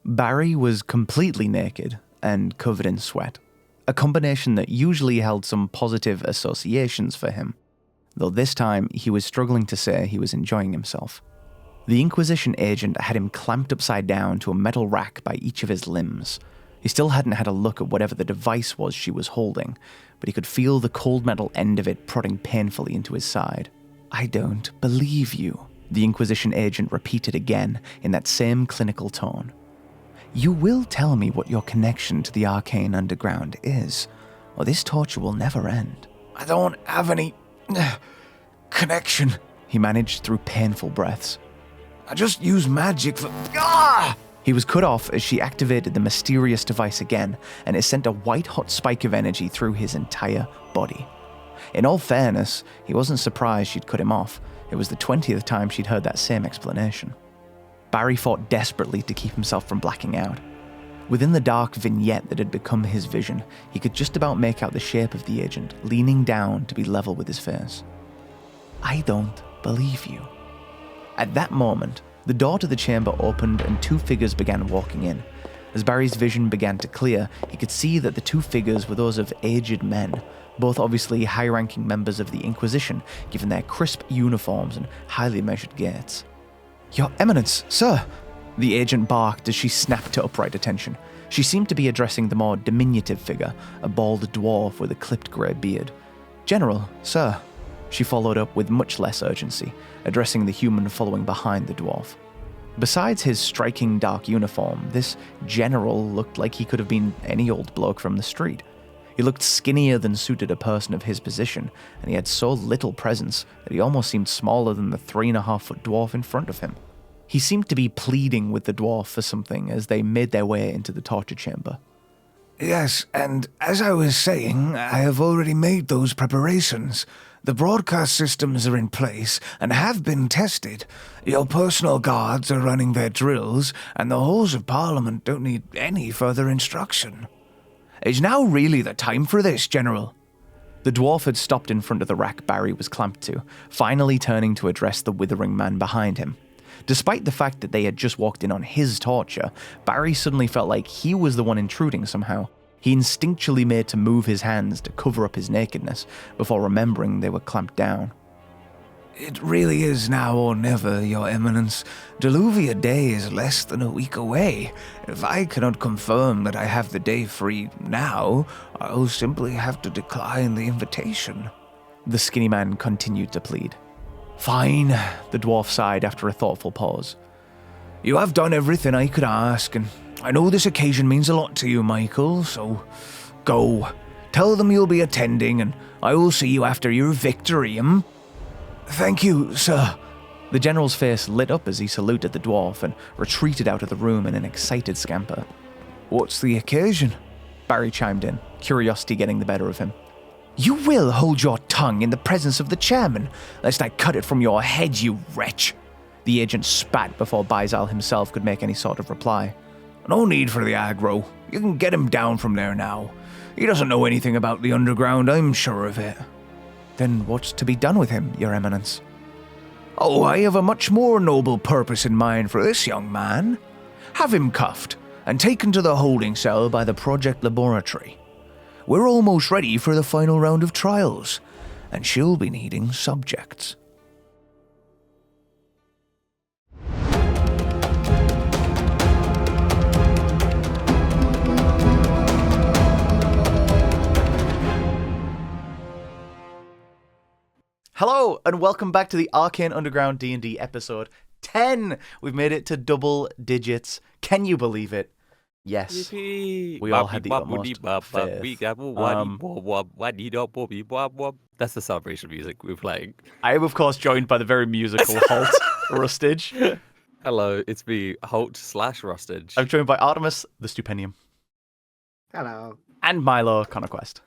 Barry was completely naked and covered in sweat, a combination that usually held some positive associations for him, though this time he was struggling to say he was enjoying himself. The Inquisition agent had him clamped upside down to a metal rack by each of his limbs. He still hadn't had a look at whatever the device was she was holding, but he could feel the cold metal end of it prodding painfully into his side. "I don't believe you," the Inquisition agent repeated again in that same clinical tone. "You will tell me what your connection to the Arcane Underground is, or this torture will never end." "I don't have any connection," he managed through painful breaths. "I just use magic for... Ah!" He was cut off as she activated the mysterious device again, and it sent a white-hot spike of energy through his entire body. In all fairness, he wasn't surprised she'd cut him off. It was the 20th time she'd heard that same explanation. Barry fought desperately to keep himself from blacking out. Within the dark vignette that had become his vision, he could just about make out the shape of the agent, leaning down to be level with his face. "I don't believe you." At that moment, the door to the chamber opened and two figures began walking in. As Barry's vision began to clear, he could see that the two figures were those of aged men, both obviously high-ranking members of the Inquisition, given their crisp uniforms and highly measured gaits. "Your Eminence, sir!" the agent barked as she snapped to upright attention. She seemed to be addressing the more diminutive figure, a bald dwarf with a clipped grey beard. "General, sir," she followed up with much less urgency, addressing the human following behind the dwarf. Besides his striking dark uniform, this general looked like he could have been any old bloke from the street. He looked skinnier than suited a person of his position, and he had so little presence that he almost seemed smaller than the 3.5-foot dwarf in front of him. He seemed to be pleading with the dwarf for something as they made their way into the torture chamber. "Yes, and as I was saying, I have already made those preparations. The broadcast systems are in place and have been tested. Your personal guards are running their drills, and the halls of Parliament don't need any further instruction. Is now really the time for this, General?" The dwarf had stopped in front of the rack Barry was clamped to, finally turning to address the withering man behind him. Despite the fact that they had just walked in on his torture, Barry suddenly felt like he was the one intruding somehow. He instinctually made to move his hands to cover up his nakedness, before remembering they were clamped down. "It really is now or never, Your Eminence. Deluvia Day is less than a week away. If I cannot confirm that I have the day free now, I'll simply have to decline the invitation." The skinny man continued to plead. "Fine," the dwarf sighed after a thoughtful pause. "You have done everything I could ask, and I know this occasion means a lot to you, Michael, so go. Tell them you'll be attending, and I will see you after your victory, "Thank you, sir." The general's face lit up as he saluted the dwarf and retreated out of the room in an excited scamper. "What's the occasion?" Barry chimed in, curiosity getting the better of him. "You will hold your tongue in the presence of the chairman, lest I cut it from your head, you wretch." The agent spat before Baisal himself could make any sort of reply. "No need for the aggro. You can get him down from there now. He doesn't know anything about the underground, I'm sure of it." "Then what's to be done with him, Your Eminence?" "Oh, I have a much more noble purpose in mind for this young man. Have him cuffed and taken to the holding cell by the Project Laboratory. We're almost ready for the final round of trials, and she'll be needing subjects." Hello, and welcome back to the Arcane Underground D&D episode 10. We've made it to double digits. Can you believe it? Yes. Yippee. We all had the utmost faith. That's the celebration music we're playing. I am, of course, joined by the very musical Holt Rustage. Hello, it's me, Holt/Rustage. I'm joined by Artemis, the Stupendium. Hello. And Milo, Conquest.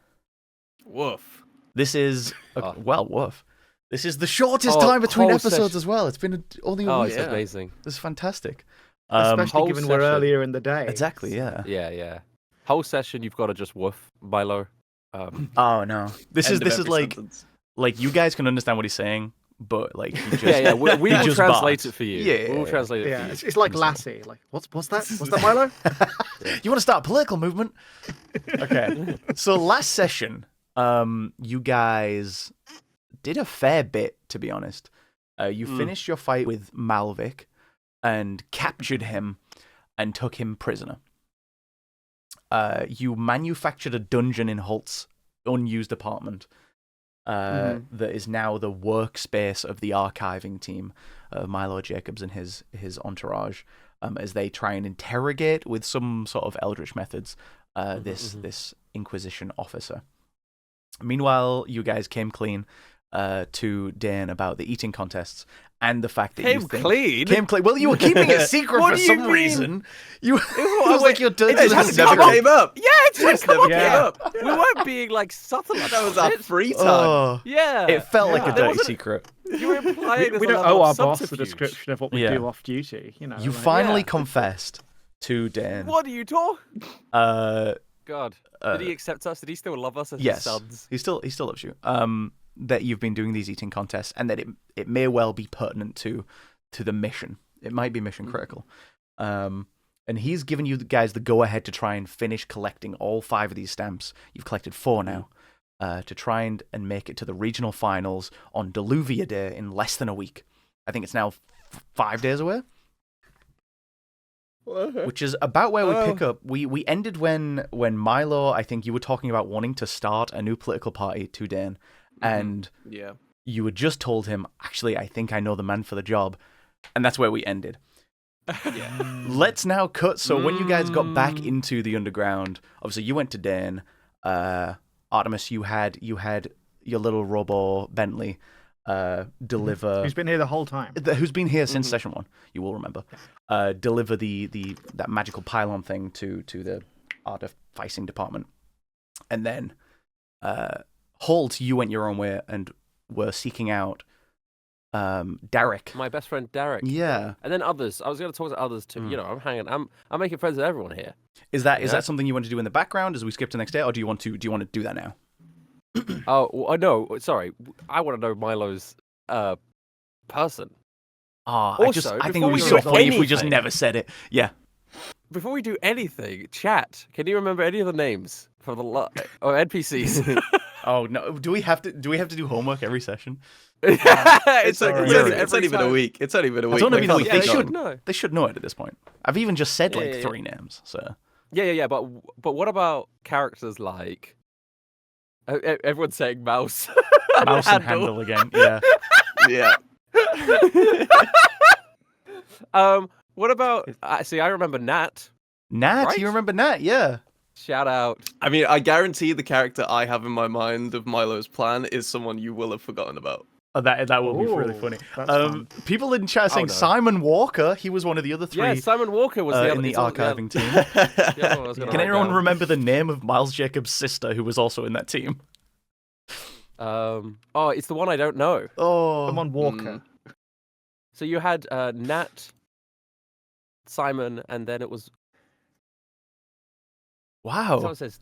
Woof. This is, woof. This is the shortest time between episodes as well. It's been only a week. It's amazing. This is fantastic. Especially given we're earlier in the day. Exactly, yeah. Yeah. Whole session, you've got to just woof, Milo. Oh, no. This is like you guys can understand what he's saying, but like he just we will just translate barks. it for you. Yeah, we'll translate it. Yeah, for you. it's like Lassie. Like, what's that? What's that, Milo? You want to start a political movement? Okay. So last session, you guys did a fair bit, to be honest. You finished your fight with Malvik and captured him and took him prisoner. You manufactured a dungeon in Holt's unused apartment that is now the workspace of the archiving team of Milo Jacobs and his entourage as they try and interrogate with some sort of eldritch methods this Inquisition officer. Meanwhile, you guys came clean to Dan about the eating contests and the fact that Came clean. Well, you were keeping it secret for some reason. It was like your dirty It just never came up. Yeah, it just never came came up. We weren't being like subtle. That was our free time. Oh, Yeah. it felt like a There dirty wasn't- secret. You were implying we there's a don't level owe our of boss a subterfuge. description of what we Yeah. do off duty. You know. You like- finally Yeah. confessed to Dan. What are you talking? God, did he accept us? Did he still love us as his Yes, sons? he still loves you. That you've been doing these eating contests, and that it may well be pertinent to the mission. It might be mission critical. And he's given you guys the go ahead to try and finish collecting all 5 of these stamps. You've collected 4 now. To try and make it to the regional finals on Deluvia Day in less than a week. I think it's now 5 days away. Which is about where we pick up. We ended when Milo, I think you were talking about wanting to start a new political party to Dan, and Yeah. you had just told him, actually, I think I know the man for the job, and that's where we ended. Yeah. Let's now cut. So when you guys got back into the underground, obviously you went to Dan. Artemis, you had your little robo Bentley deliver. Who's been here the whole time? Who's been here since session 1? You will remember. Deliver that magical pylon thing to the artificing department, and then Holt, you went your own way and were seeking out Derek. My best friend Derek. Yeah. And then others. I was going to talk to others too. You know, I'm making friends with everyone here. Is that something you want to do in the background as we skip to the next day, or do you want to do that now? No, sorry. I want to know Milo's I person. think it would be before so we do funny if we just anything- never said it. Yeah. Before we do anything, chat. Can you remember any of the names for the or NPCs? Oh no. Do we have to do homework every session? It's it's only been a week. It's only been a week. It's only been a They week. can't They keep should going. know. They should know it at this point. I've even just said Yeah. 3 names. So Yeah. But what about characters like? Everyone's saying mouse. mouse and handle again. Yeah. Yeah. What about? See, I remember Nat. Nat, Right? you remember Nat? Yeah. Shout out. I mean, I guarantee the character I have in my mind of Milo's plan is someone you will have forgotten about. Oh, that will be really Ooh, funny. that's fun. People in chat saying no. Simon Walker. He was one of the other 3 Yeah, Simon Walker was the other in the it's all- yeah, archiving team. the other one I was gonna Can write anyone down. remember the name of Miles Jacobs' sister, who was also in that team? It's the one I don't know. Oh, Someone Walker. So you had Nat, Simon, and then it was. wow. Someone says.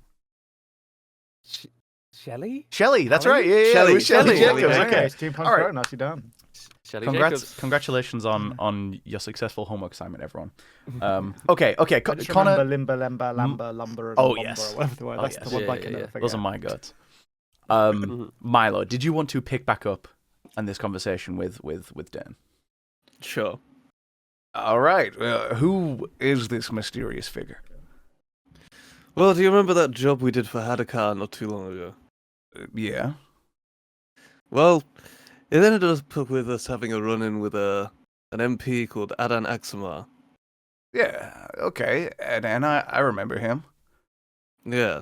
Shelley? Shelley, that's right. Shelley? Yeah, Shelley, it was Shelley Shelley, Jacobs. Shelley. Okay. It's Steampunk All right. Pro, nicely done. Shelley Congrats, Jacobs. congratulations on your successful homework assignment, everyone. Okay. I just Connor, remember Limber, Lember, Lamber, Lumber, Oh, Lumber, yes. or whatever the word. Oh, That's yes. the one Yeah, I can yeah, never yeah. figure those are out. my gods. Milo, did you want to pick back up on this conversation with Dan? Sure. All right. Who is this mysterious figure? Well, do you remember that job we did for Hadakar not too long ago? Yeah. Well, it ended up with us having a run-in with an MP called Adan Axamar. Yeah. Okay. And I remember him. Yeah,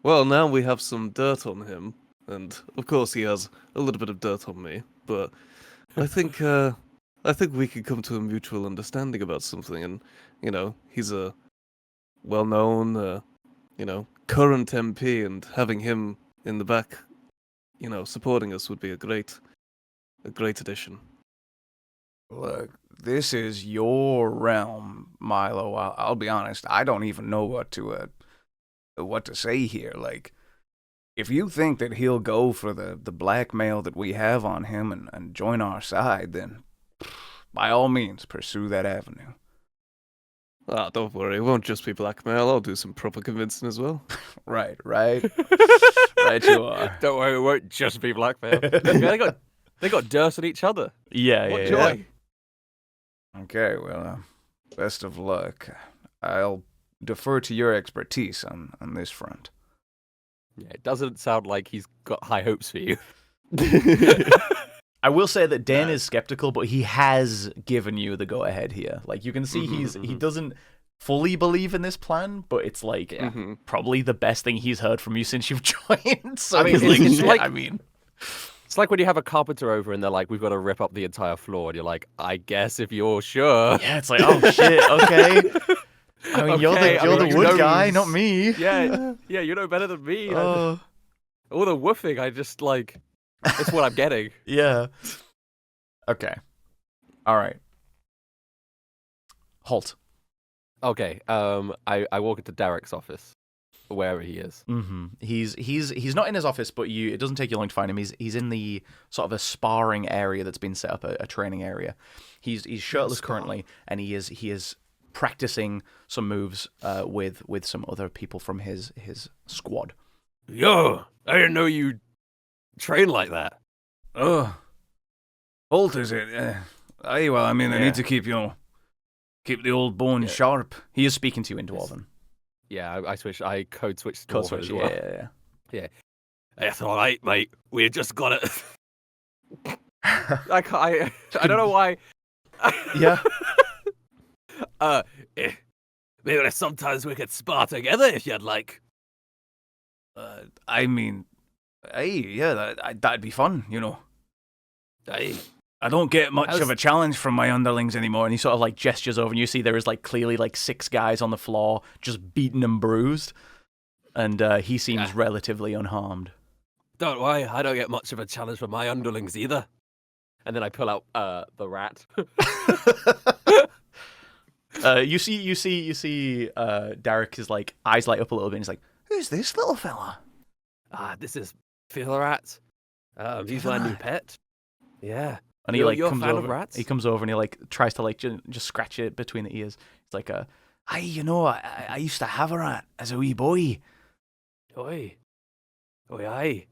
well, now we have some dirt on him, and of course he has a little bit of dirt on me, but I think we could come to a mutual understanding about something, and, he's a well-known, current MP, and having him in the back, supporting us would be a great addition. Look, this is your realm, Milo. I'll be honest. I don't even know what to say here. Like, if you think that he'll go for the blackmail that we have on him and join our side, then by all means pursue that avenue. Ah, don't worry, it won't just be blackmail. I'll do some proper convincing as well. Right. Right you are. Don't worry, it won't just be blackmail. They got dirt on each other. Yeah, What yeah, joy. Okay, well, best of luck. I'll defer to your expertise on this front. Yeah, it doesn't sound like he's got high hopes for you. I will say that Dan is skeptical, but he has given you the go-ahead here. Like, you can see he doesn't fully believe in this plan, but it's like probably the best thing he's heard from you since you've joined. So I mean, he's like, it's like when you have a carpenter over and they're like, "We've got to rip up the entire floor," and you're like, "I guess if you're sure." yeah, it's like, oh shit, okay. I mean, you're the wood guy, not me. Yeah, you know better than me. Oh, All the woofing, I just like, it's what I'm getting. yeah. Okay. All right. Halt. Okay, I walk into Derek's office, wherever he is. Mm-hmm. He's not in his office, but it doesn't take you long to find him. He's in the sort of a sparring area that's been set up, a training area. He's shirtless currently, and he is practicing some moves with some other people from his squad. Yo, I didn't know you train like that. Oh, Holt, is it? Aye, well, I mean, I need to keep the old bones sharp. He is speaking to you in Dwarven. Yeah, I code switched. Code switch, as well. yeah. That's all right, mate. We just got it. I don't know why. Yeah. Maybe sometimes we could spar together if you'd like. I mean, aye, yeah, that'd be fun, you know. Aye. I don't get much of a challenge from my underlings anymore. And he sort of like gestures over, and you see there is like clearly like 6 guys on the floor, just beaten and bruised, and he seems relatively unharmed. Don't worry, I don't get much of a challenge from my underlings either. And then I pull out the rat. You see Derek is like eyes light up a little bit, and he's like, "Who's this little fella?" This is Feel Rat. He's my new pet. Yeah. and You're a comes fan of over. rats? He comes over and he like tries to like just scratch it between the ears. It's like Aye, you know, I used to have a rat as a wee boy. Oi. Aye.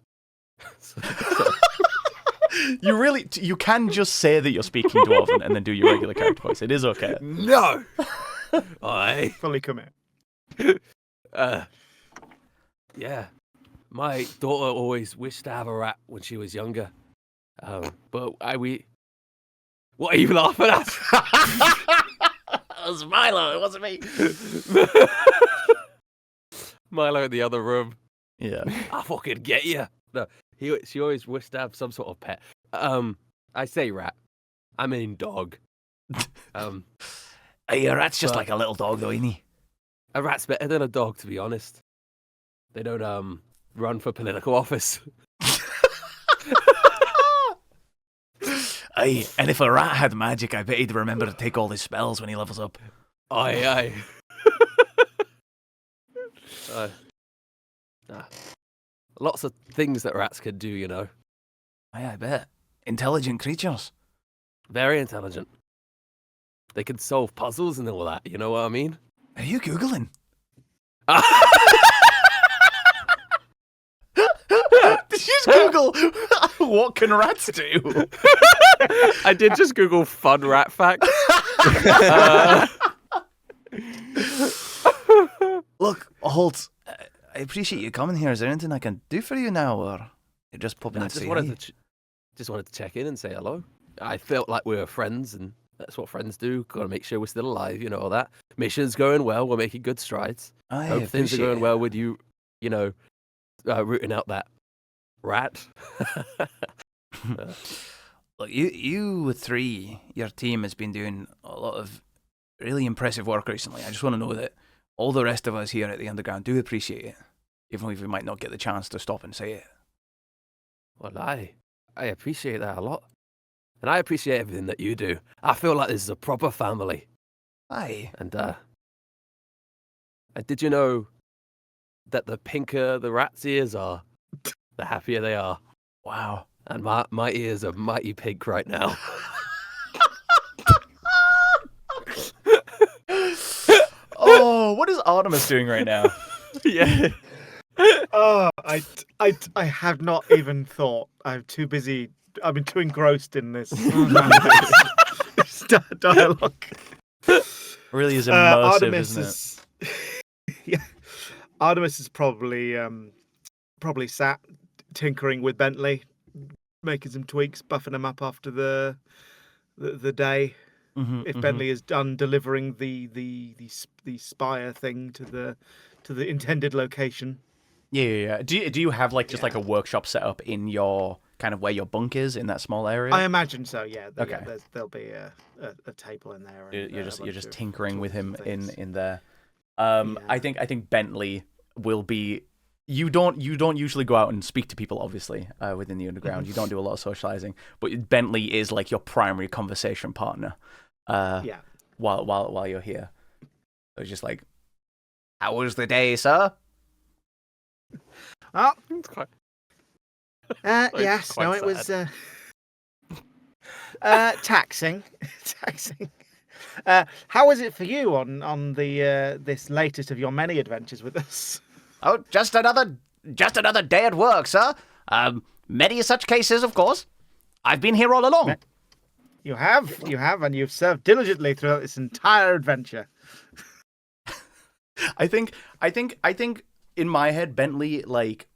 you can just say that you're speaking Dwarven and then do your regular character voice. It is okay. No. Aye. Fully commit. Yeah. My daughter always wished to have a rat when she was younger. But what are you laughing at? It was Milo, it wasn't me. Milo in the other room. Yeah. I fucking get you. No, she always wished to have some sort of pet. I say rat. I mean dog. Aye, a rat's just like a little dog, though, ain't he? A rat's better than a dog, to be honest. They don't run for political office. Aye, and if a rat had magic, I bet he'd remember to take all his spells when he levels up. Aye. Lots of things that rats can do, you know. Aye, I bet. Intelligent creatures. Very intelligent. They can solve puzzles and all that, you know what I mean? Are you Googling? Did you just Google what can rats do? I did just Google fun rat facts. Look, Holt, I appreciate you coming here. Is there anything I can do for you now, or you're just popping I in to just say wanted hi? just wanted to check in and say hello. I felt like we were friends, and that's what friends do. Got to make sure we're still alive, you know all that. Mission's going well. We're making good strides. I Hope things are appreciate going it. well with you. You know, rooting out that rat. Look, you three, your team has been doing a lot of really impressive work recently. I just want to know that all the rest of us here at the Underground do appreciate it, even if we might not get the chance to stop and say it. Well, I appreciate that a lot. And I appreciate everything that you do. I feel like this is a proper family. Aye. And did you know that the pinker the rat's ears are, the happier they are. Wow. And my ears are mighty pink right now. Oh, what is Artemis doing right now? Yeah. Oh, I have not even thought. I'm too busy. I've been too engrossed in this dialogue. Really is immersive, Artemis isn't it? Yeah, Artemis is probably sat tinkering with Bentley, making some tweaks, buffing him up after the day. If Bentley is done delivering the spire thing to the intended location. Yeah. Do you have like just like a workshop set up in your kind of where your bunk is in that small area? I imagine so. Yeah. Okay. Yeah, there'll be a table in there. And, You're just tinkering with him things. in there. Yeah. I think Bentley will be. You don't usually go out and speak to people, obviously, within the underground. You don't do a lot of socializing, but Bentley is like your primary conversation partner. Yeah. While you're here, so it's just like, how was the day, sir? Oh, It's quite- yes. quite No, it was sad. taxing. Taxing. How was it for you on the this latest of your many adventures with us? Oh, just another day at work, sir. Many such cases, of course. I've been here all along. You have, and you've served diligently throughout this entire adventure. I think in my head, Bentley, like,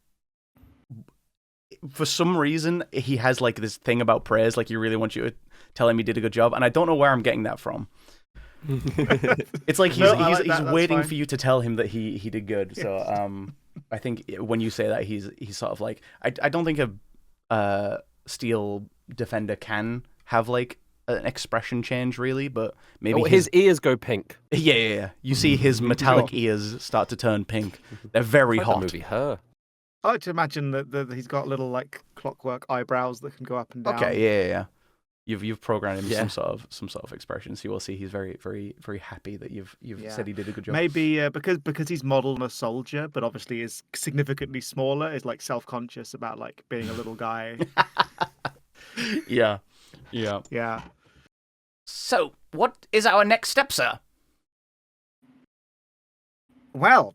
for some reason, he has like this thing about praise, like he really wants you to tell him he did a good job, and I don't know where I'm getting that from. It's like he's waiting for you to tell him that he did good. So I think when you say that, he's sort of like, I don't think a steel defender can have like an expression change really, but maybe his ears go pink. Yeah. You see his metallic ears start to turn pink. They're very It's like hot. the movie Her. I like to imagine that he's got little like clockwork eyebrows that can go up and down. Okay, yeah. You've programmed him Yeah. some sort of expression, so you will see he's very, very, very happy that you've Yeah. said he did a good job. Maybe because he's modeled on a soldier, but obviously is significantly smaller, is like self-conscious about like being a little guy. Yeah. Yeah. So, what is our next step, sir? Well,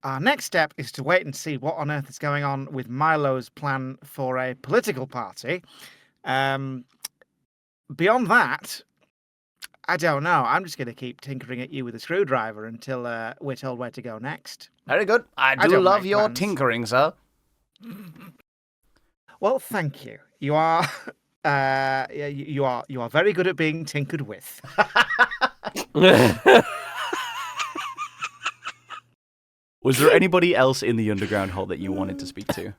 our next step is to wait and see what on earth is going on with Milo's plan for a political party. Beyond that, I don't know. I'm just going to keep tinkering at you with a screwdriver until we're told where to go next. Very good. I do don't love make your plans. tinkering, sir. Well, thank you. You are, you are very good at being tinkered with. Was there anybody else in the underground hall that you wanted to speak to?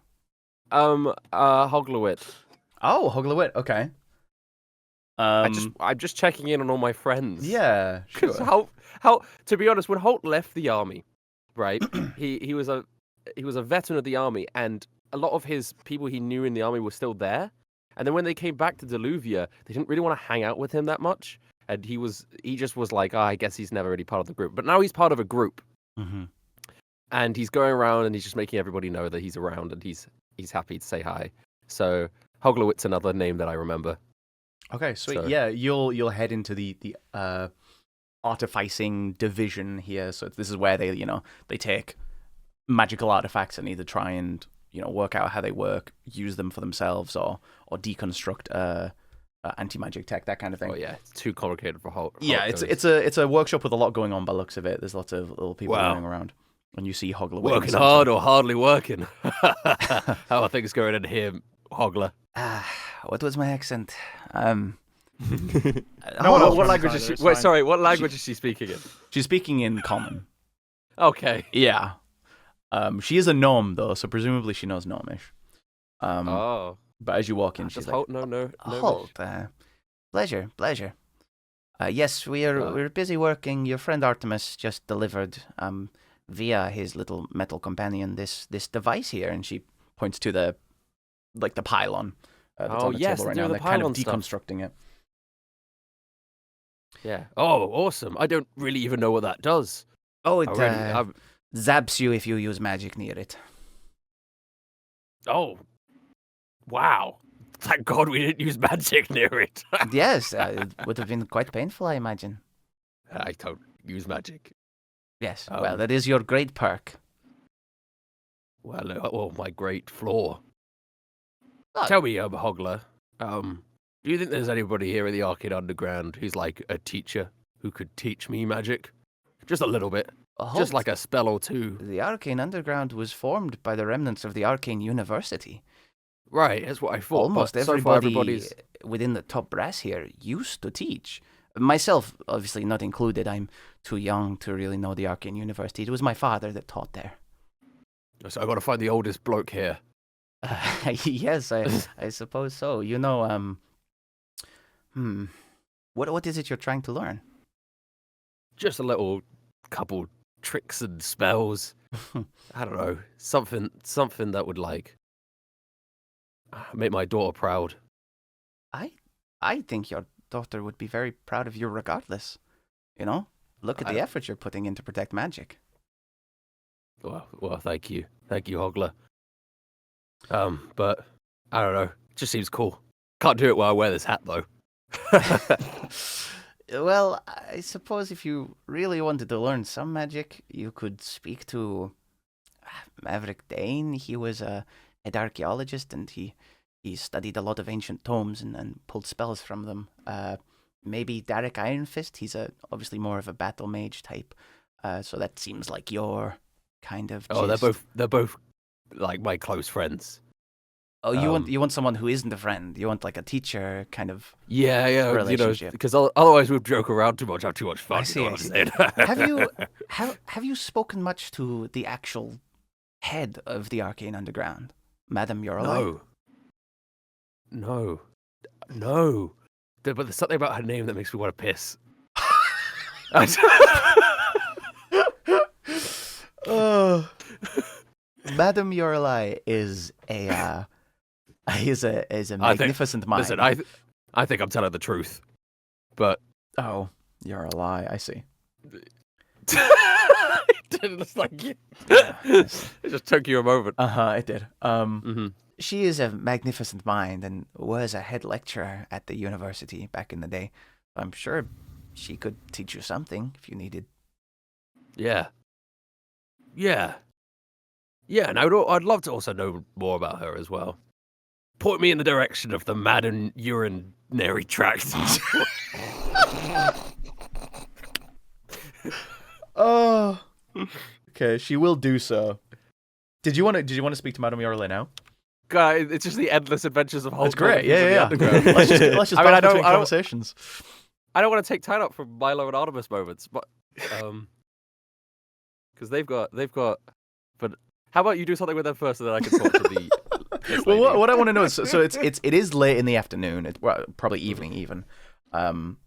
Hoglowit. Oh, Hoglowit. Okay. I'm just checking in on all my friends. Yeah, sure. Because how to be honest, when Holt left the army, right? he was a veteran of the army, and a lot of his people he knew in the army were still there. And then when they came back to Deluvia, they didn't really want to hang out with him that much. And he just was like, I guess he's never really part of the group. But now he's part of a group. Mm-hmm. And he's going around and he's just making everybody know that he's around and he's happy to say hi. So Hoglowit's another name that I remember. Okay, sweet. So- Yeah, you'll head into the artificing division here. So this is where they take magical artifacts and either try and work out how they work, use them for themselves, or deconstruct anti-magic tech, that kind of thing. Oh yeah, it's too complicated for Holt. Yeah, it's a workworkshop with a lot going on by the looks of it. There's lots of little people Wow. running around, and you see Hoglowit Working hard or hardly working. How are things going in here, Hogler? What was my accent? one What else runs language either, is she? it's Wait, fine. sorry. What language is she speaking in? She's speaking in common. Okay. Yeah. She is a gnome though, so presumably she knows gnomish. But as you walk in, she's Does like, Holt no. Holt, pleasure. Yes, we're busy working. Your friend Artemis just delivered via his little metal companion this device here, and she points to the pylon that's on the yes, table right they're now. doing They're the kind of pylon stuff. deconstructing it. Yeah. Oh, awesome. I don't really even know what that does. Oh, it I'm- zaps you if you use magic near it. Oh, wow! Thank God we didn't use magic near it. Yes, it would have been quite painful, I imagine. I don't use magic. Yes, Um, well, that is your great perk. Well, my great flaw. Oh. Tell me, Hogler, do you think there's anybody here in the Arcane Underground who's like a teacher who could teach me magic? Just a little bit. Just like a spell or two. The Arcane Underground was formed by the remnants of the Arcane University. Right, that's what I thought. Almost but so far everybody within the top brass here used to teach. Myself, obviously not included. I'm too young to really know the Arcane University. It was my father that taught there. So I got to find the oldest bloke here. Yes, I suppose so. You know, what is it you're trying to learn? Just a little couple tricks and spells. I don't know, something that would like make my daughter proud. I think your daughter would be very proud of you regardless. You know, look at the effort you're putting in to protect magic. Well, thank you, Hogler. But I don't know, it just seems cool. Can't do it while I wear this hat though. Well, I suppose if you really wanted to learn some magic, you could speak to Maverick Dane. He was a head archaeologist, and he studied a lot of ancient tomes and pulled spells from them. Maybe Derek Ironfist. He's obviously more of a battle mage type. So that seems like your kind of. Oh, gist. they're both like my close friends. Oh, you want someone who isn't a friend. You want like a teacher kind of. Yeah, relationship. Because otherwise we'd joke around too much, have too much fun. I see. You know what I'm saying? Have you spoken much to the actual head of the Arcane Underground, Madame Yorla? No. But there's something about her name that makes me want to piss. Madame Yorla is a magnificent mind. Listen, I think I'm telling the truth, but oh, you're a lie. I see. It didn't look like you. It just took you a moment. It did. She is a magnificent mind and was a head lecturer at the university back in the day. I'm sure she could teach you something if you needed. Yeah, and I'd love to also know more about her as well. Point me in the direction of the Madden urinary tract. Oh, okay. She will do so. Did you want to speak to Madame Yorla now? God, it's just the endless adventures of Hulk. That's great. Yeah. Underground. let's just I between conversations. I don't want to take time up from Milo and Artemis moments, but because they've got. But how about you do something with them first, and then I can talk to the. Well, what I want to know is, so it is late in the afternoon. It's probably evening even.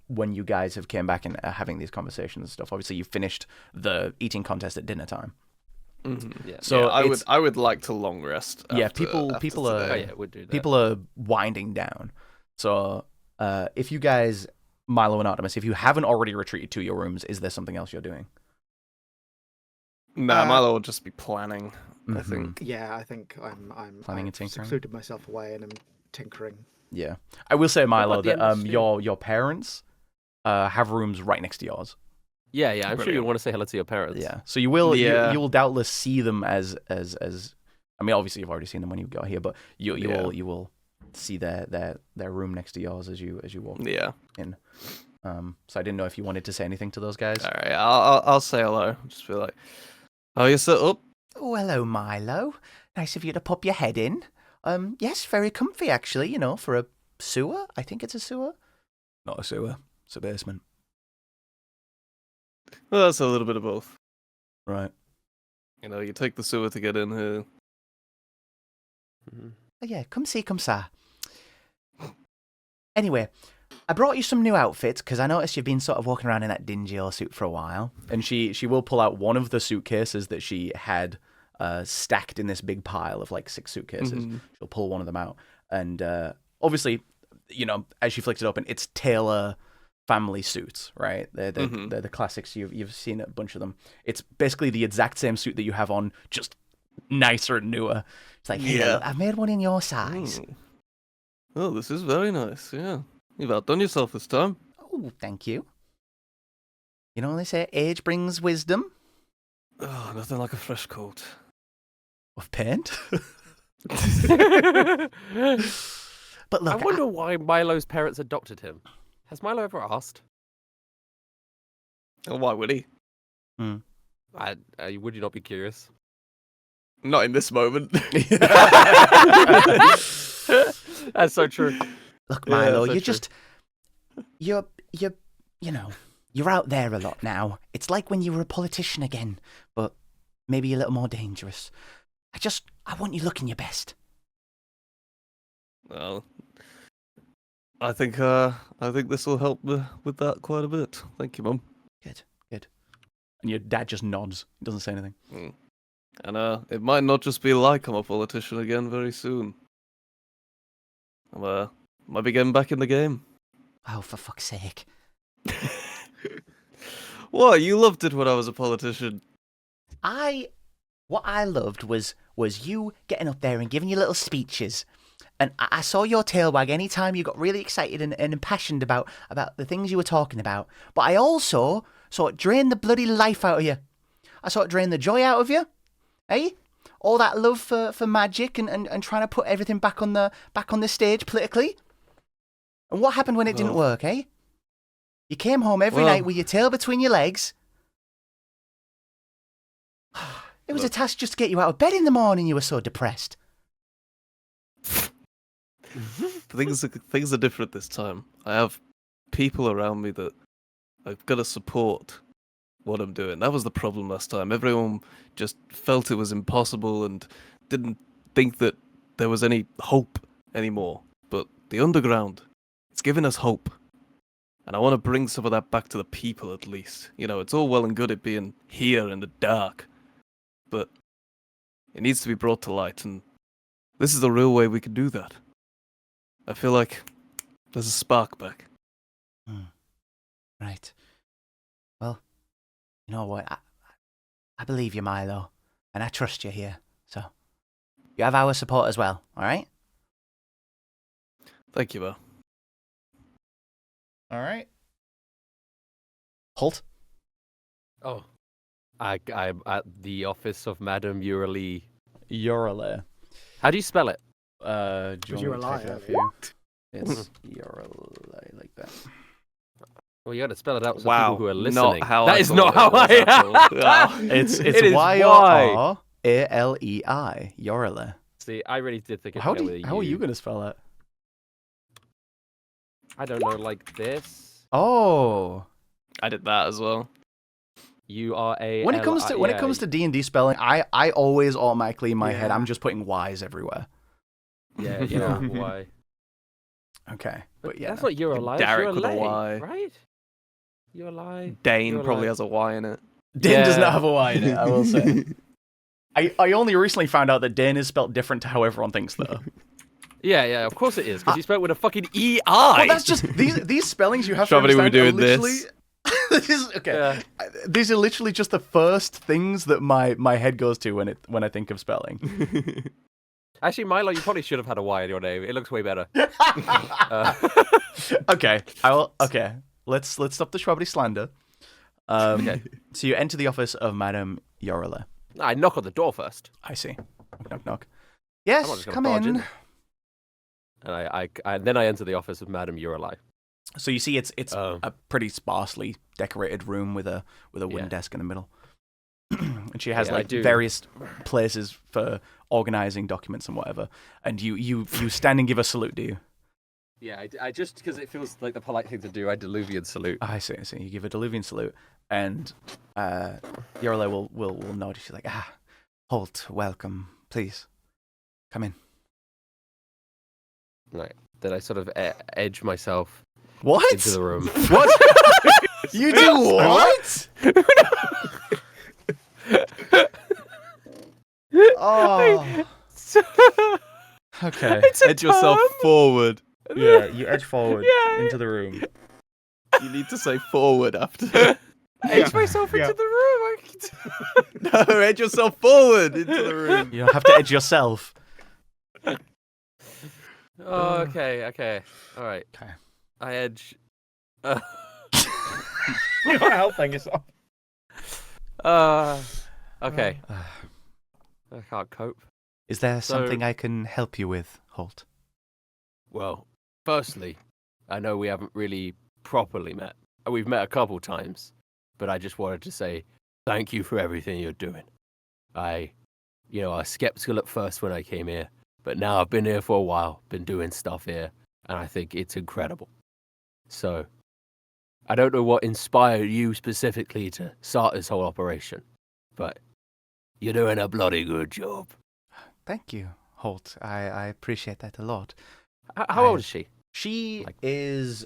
When you guys have came back and are having these conversations and stuff. Obviously, you finished the eating contest at dinner time. Mm-hmm. Yeah. So I would like to long rest. People are winding down. So if you guys, Milo and Artemis, if you haven't already retreated to your rooms, is there something else you're doing? Nah, Milo will just be planning. I think. Yeah, I think I'm Planning and tinkering? secluded myself away and I'm tinkering. Yeah, I will say, Milo, about the that end of the stream? your parents have rooms right next to yours. Yeah, I'm sure you Brilliant. want to say hello to your parents. Yeah, so you will Yeah. you will doubtless see them as I mean, obviously you've already seen them when you got here, but you will see their room next to yours as you walk Yeah. in. So I didn't know if you wanted to say anything to those guys. All right. I'll say hello. Just be like, oh, you set up? Oh, hello, Milo. Nice of you to pop your head in. Yes, very comfy actually. You know, for a sewer. I think it's a sewer. Not a sewer. It's a basement. Well, that's a little bit of both. Right. You know, you take the sewer to get in here. Mhm. Oh, yeah, come see, come sa. Anyway, I brought you some new outfits because I noticed you've been sort of walking around in that dingy old suit for a while. And she will pull out one of the suitcases that she had stacked in this big pile of like 6 suitcases. Mhm. She'll pull one of them out. And obviously, you know, as she flicks it open, it's Taylor family suits, right? They're the classics. You've seen a bunch of them. It's basically the exact same suit that you have on, just nicer and newer. It's like, here, Yeah. I've made one in your size. Oh, this is very nice. Yeah, you've outdone yourself this time. Oh, thank you. You know, they say age brings wisdom. Oh, nothing like a fresh coat. Of paint. I But look, wonder why Milo's parents adopted him. Has Milo ever asked? And why would he? Would you not be curious? Not in this moment. That's so true. look, Milo, so you're true. just, you know, you're out there a lot now. It's like when you were a politician again, but maybe a little more dangerous. I want you looking your best. Well, I think this will help with that quite a bit. Thank you, Mum. Good. And your dad just nods. He doesn't say anything. And it might not just be like I'm a politician again very soon. Might be getting back in the game. Oh, for fuck's sake. What? You loved it when I was a politician. What I loved was you getting up there and giving your little speeches. And I saw your tail wag any time you got really excited and impassioned about the things you were talking about. But I also saw it drain the bloody life out of you. I saw it drain the joy out of you. Eh? All that love for magic and trying to put everything back on the stage politically. And what happened when it didn't work, eh? You came home every night with your tail between your legs. It was a task just to get you out of bed in the morning. You were so depressed. Things are different this time. I have people around me that I've got to support what I'm doing. That was the problem last time. Everyone just felt it was impossible and didn't think that there was any hope anymore. But the underground, it's given us hope. And I want to bring some of that back to the people at least. You know, it's all well and good it being here in the dark, but it needs to be brought to light, and this is the real way we can do that. I feel like there's a spark back. Right. Well, you know what? I believe you, Milo, and I trust you here. So you have our support as well. All right. Thank you, Bo. All right. Holt. Oh, I'm at the office of Madame Uralee. Yorale. How do you spell it? Do you Because you're want me to alive. type it out for you? It's Yorale, like that. Well, you got to spell it out so Wow, people who are not listening. how That I is thought not it how was at all. I. It's It is Yoralei. Yorale. See, I really did think it How began with a are you U. going to spell that? I don't know, like this. Oh. I did that as well. URA. When it comes to D&D spelling, I always automatically in my head I'm just putting Y's everywhere. Yeah, you know why? Okay, but yeah, That's not Uralee. Derek with a Uralee, Y. right? Uralee. Dane You're probably like- has a Y in it. Dane does Yeah. not have a Y in it. I will say. I only recently found out that Dane is spelled different to how everyone thinks though. Yeah, of course it is, because you spelled with a fucking EI. Well, that's just these spellings you have to Somebody understand were are doing literally. this. This is okay. Yeah. These are literally just the first things that my head goes to when I think of spelling. Actually, Milo, you probably should have had a Y in your name. It looks way better. Okay, Okay, let's stop the Shwabadi slander. Okay. So you enter the office of Madame Yorale. I knock on the door first. I see. Knock knock. I'm not Yes, just gonna come barge in. And then I enter the office of Madame Uralee. So you see, it's Oh. a pretty sparsely decorated room with a wooden Yeah. desk in the middle, and she has Yeah, I like do. various places for organizing documents and whatever. And you stand and give a salute, do you? Yeah, I just, because it feels like the polite thing to do, I Diluvian salute. I see. You give a Diluvian salute, and Yorale will nod. She's like, Holt, welcome. Please, come in. Right. Then I sort of edge myself What? into the room. What? You do what? Oh. Okay. Edge yourself forward. Yeah, you edge forward Yeah. into the room. You need to say forward after. edge myself into the room. No, edge yourself forward into the room. You don't have to edge yourself. Oh, okay. All right. Okay. I edge. You're not helping yourself. Okay. I can't cope. Is there So- something I can help you with, Holt? Well, firstly, I know we haven't really properly met. We've met a couple times, but I just wanted to say thank you for everything you're doing. I was skeptical at first when I came here, but now I've been here for a while, been doing stuff here, and I think it's incredible. So, I don't know what inspired you specifically to start this whole operation, but you're doing a bloody good job. Thank you, Holt. I appreciate that a lot. How old is she? She Like- is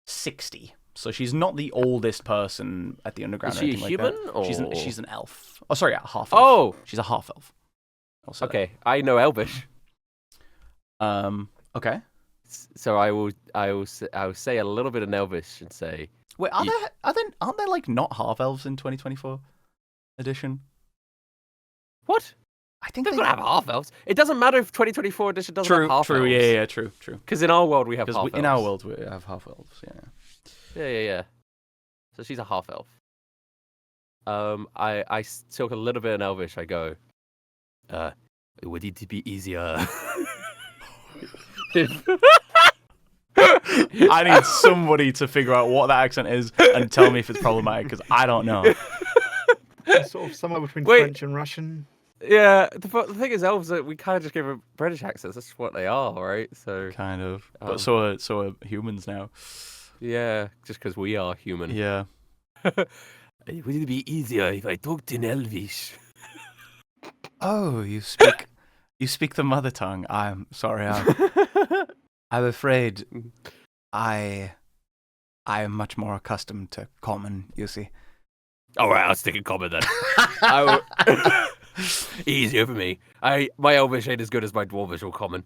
60. So she's not the oldest person at the underground. Is or she a anything like human, that. She's or- an elf. Oh, sorry, a half elf. Oh, She's a half elf. Also, okay. I know Elvish, okay. so I will say a little bit in Elvish and say, Wait, aren't there like not half elves in 2024 edition? what? I think They've they got to have half elves. It doesn't matter if 2024 edition doesn't have half elves. Yeah, true. Because in our world we have half Because elves. in our world we have half elves. Yeah. Yeah. So she's a half elf. I talk a little bit in Elvish. I go, would it be easier? I need somebody to figure out what that accent is and tell me if it's problematic because I don't know. Sort of somewhere between Wait. French and Russian. Yeah, the thing is, elves, we kind of just give them British accents. That's what they are, right? So, Kind of. Um, But so are humans now. yeah, just because we are human. Yeah. Would it be easier if I talked in Elvish? Oh, you speak the mother tongue. I'm sorry. I'm afraid I am much more accustomed to common, you see. All right, I'll stick in common then. Easier for me. My Elvish ain't as good as my Dwarvish or common.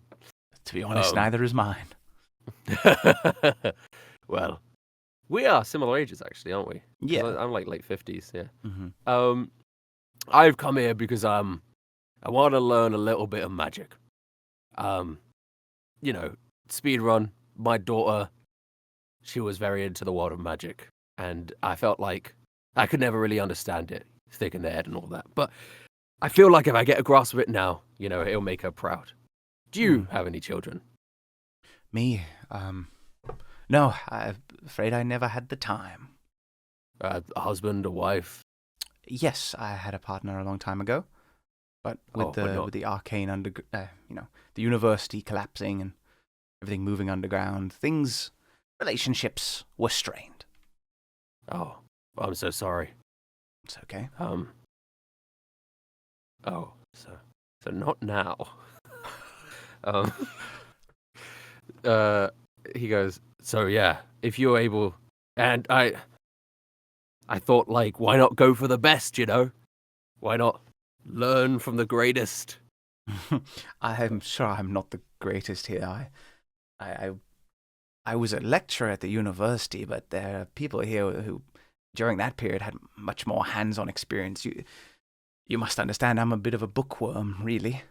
To be honest, Um, neither is mine. Well, we are similar ages, actually, aren't we? 'Cause Yeah. I'm like late 50s. Yeah. Mm-hmm. I've come here because I want to learn a little bit of magic. Speed run. My daughter, she was very into the world of magic, and I felt like I could never really understand it, thick in the head and all that. But I feel like if I get a grasp of it now, it'll make her proud. Do you have any children? Me, no, I'm afraid I never had the time. A husband, a wife? Yes, I had a partner a long time ago, but with the Arcane the university collapsing and everything moving underground, relationships were strained. Oh, I'm so sorry. It's okay. Oh, so not now. He goes, so yeah, if you're able, and I thought, like, why not go for the best, Why not learn from the greatest? I'm sure I'm not the greatest here. I was a lecturer at the university, but there are people here who, during that period, had much more hands-on experience. You must understand I'm a bit of a bookworm, really.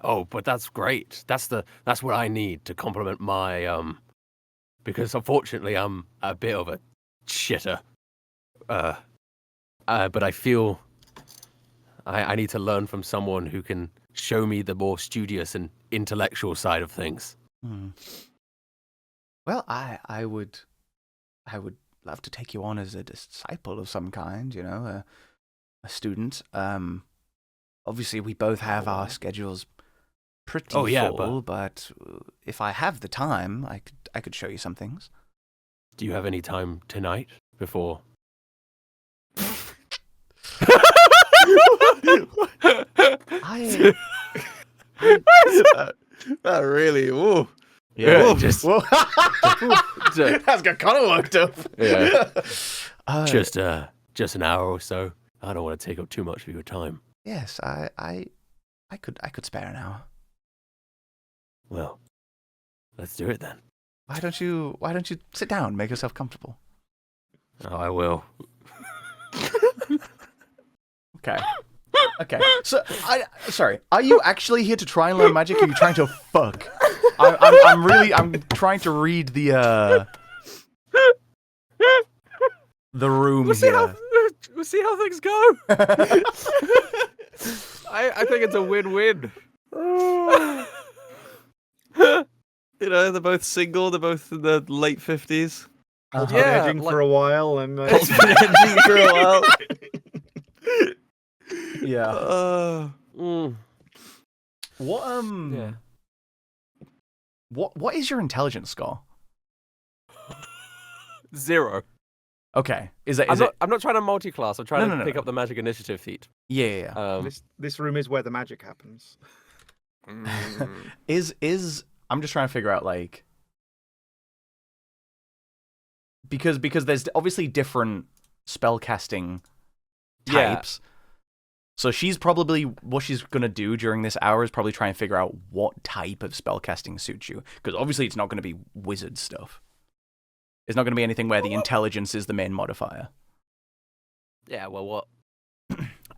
Oh, but that's great. That's what I need to complement my because unfortunately I'm a bit of a shitter. But I feel I need to learn from someone who can show me the more studious and intellectual side of things. Well, I would love to take you on as a disciple of some kind, a student. Obviously we both have our schedules pretty full, but if I have the time, I could show you some things. Do you have any time tonight before? That really, ooh. Yeah, just that's got kind of worked up. Yeah. Just an hour or so. I don't want to take up too much of your time. Yes, I could spare an hour. Well, let's do it then. Why don't you sit down, make yourself comfortable? Oh, I will. Okay. Okay. So, sorry. Are you actually here to try and learn magic, or are you trying to fuck? I'm trying to read the room here. We'll see how things go. I think it's a win-win. You know, they're both single. They're both in their late 50s. Paul's Yeah, been edging for a while, and Paul's been edging for a while. Yeah. Mm. What Yeah. What is your intelligence score? 0. Okay. Is that I'm not trying to multi-class. I'm trying No, to no, pick no. up the magic initiative feat. Yeah. this room is where the magic happens. Is I'm just trying to figure out like because there's obviously different spellcasting types. So she's probably what she's gonna do during this hour is probably try and figure out what type of spellcasting suits you. Because obviously it's not gonna be wizard stuff. It's not gonna be anything where the intelligence is the main modifier. Yeah, well, what?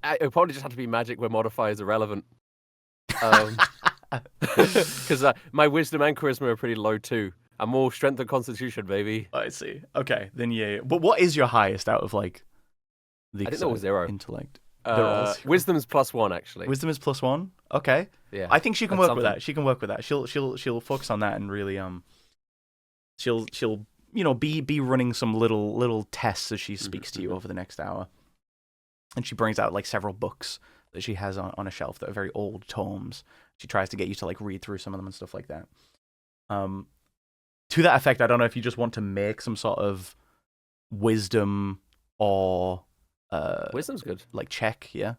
It would probably just have to be magic where modifiers are relevant. Because my wisdom and charisma are pretty low too. I'm more strength and constitution, baby. I see. Okay, then yeah. But what is your highest out of like the I think that was 0. intellect? They're all 0. Wisdom's +1 actually. Wisdom is +1. Okay. Yeah. I think she can That's work with something. that. She can work with that. She'll focus on that and really she'll be running some little tests as she speaks to you over the next hour. And she brings out like several books that she has on a shelf that are very old tomes. She tries to get you to like read through some of them and stuff like that. To that effect, I don't know if you just want to make some sort of wisdom or Wisdom's good. like check, yeah.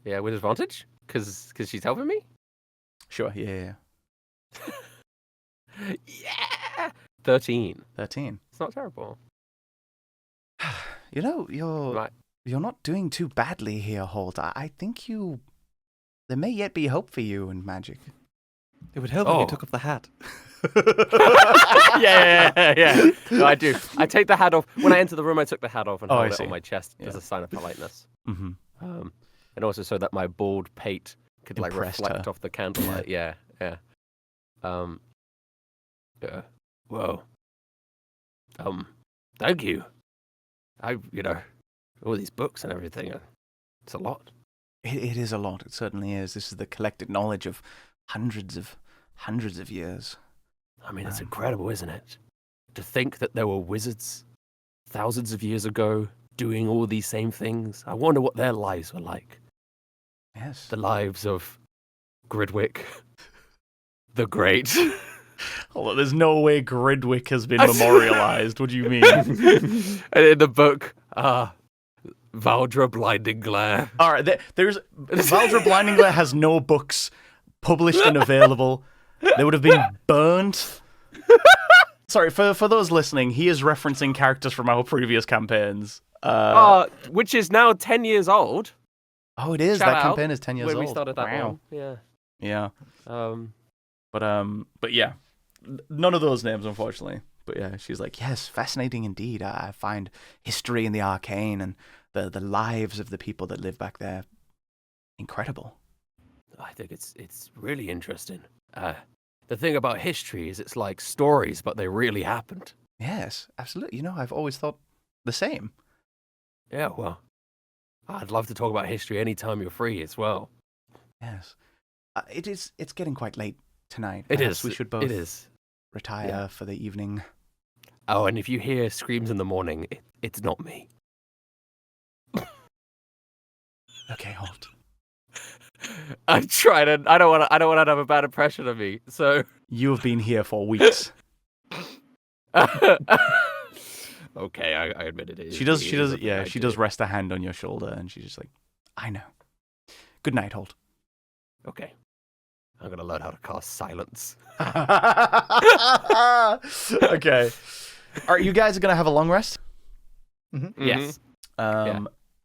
Yeah, with advantage because she's helping me. Sure, yeah. Yeah. 13. 13. It's not terrible. You know, Right. you're not doing too badly here, Holt. I think there may yet be hope for you in magic. It would help if you took off the hat. yeah. No, I do. I take the hat off. When I enter the room, I took the hat off and held I it see. on my chest as Yeah. a sign of politeness. Mm-hmm. And also so that my bald pate could like Impressed reflect her. off the candlelight. Yeah. Yeah. Whoa. Thank you. All these books and everything. It's a lot. It is a lot. It certainly is. This is the collected knowledge of hundreds of years. I mean, it's incredible, isn't it? To think that there were wizards thousands of years ago doing all these same things. I wonder what their lives were like. Yes. The lives of Gridwick the Great. Hold on, there's no way Gridwick has been memorialized. What do you mean? And in the book, Valdra Blinding Glare. All right, there's Valdra Blinding Glare has no books published and available. They would have been burnt. Sorry, for those listening, he is referencing characters from our previous campaigns. Which is now 10 years old. Oh, it is. Shout That out campaign is 10 years when old. we started that Wow. one. Yeah. Yeah. Um, But yeah, none of those names, unfortunately. But yeah, she's like, yes, fascinating indeed. I find history in the Arcane and the lives of the people that live back there incredible. I think it's really interesting. The thing about history is it's like stories, but they really happened. Yes, absolutely. You know, I've always thought the same. Yeah, well, I'd love to talk about history anytime you're free as well. Yes. It's getting quite late tonight. It Perhaps is. We should both It is. retire for the evening. Oh, and if you hear screams in the morning, it's not me. Okay, Holt. I tried and I don't want to have a bad impression of me. So You have been here for weeks. okay, I admit it is. She does, it is a bit yeah, she does idea. rest a hand on your shoulder and she's just like, I know. Good night, Holt. Okay, I'm gonna learn how to cast silence. Okay. All right, you guys are going to have a long rest? Yes.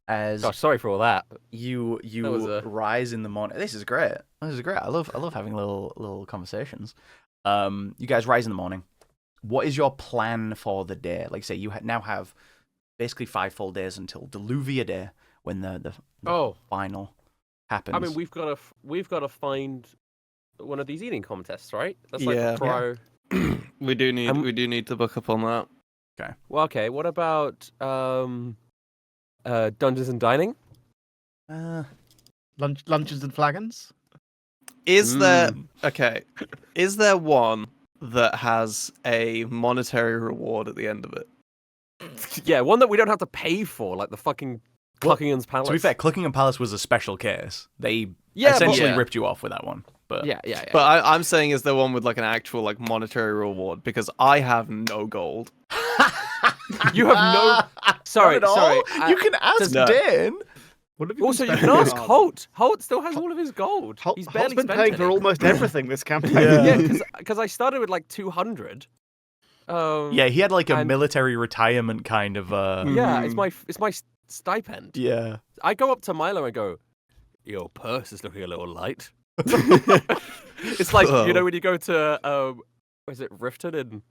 As Gosh, sorry for all that. you That was a- rise in the morning. This is great. I love having little conversations. You guys rise in the morning. What is your plan for the day? Like, say you now have basically 5 full days until Deluvia Day, when the final happens. I mean, we've got to find one of these eating contests, right? That's like a pro. we do need to book up on that. Okay. Well, okay. What about Dungeons and Dining? Lunches and flagons. Is there one that has a monetary reward at the end of it? Yeah, one that we don't have to pay for, like the fucking Cluckingham's Palace. To be fair, Cluckingham Palace was a special case. They Yeah, essentially but- ripped you off with that one. But yeah. But I'm saying, is there one with like an actual like monetary reward? Because I have no gold. You have no. Sorry. You can ask No. Dan. What have you Also, you been can spending ask on? Holt. Holt still has all of his gold. He's barely Holt's been spent paying for any. almost everything this campaign. Yeah, because I started with like 200. Yeah, he had like a and- military retirement kind of. Yeah, it's my stipend. Yeah. I go up to Milo and go, "Your purse is looking a little light." It's like when you go to was it Riften in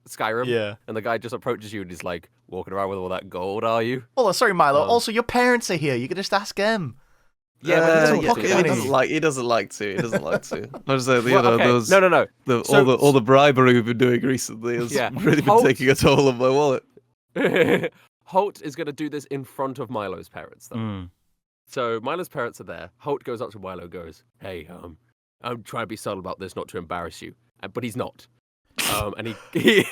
Skyrim? Yeah. And the guy just approaches you and he's like, "Walking around with all that gold, are you?" Oh, sorry, Milo. Also, your parents are here. You can just ask them. Yeah, but he doesn't pocket want to. money. He doesn't like to. I was saying, Well, okay. those No. all the bribery we've been doing recently has really been Holt- taking a toll on my wallet. Holt is going to do this in front of Milo's parents, though. Mm. So Milo's parents are there. Holt goes up to Milo, goes, "Hey, I'm trying to be subtle about this, not to embarrass you," but he's not. And he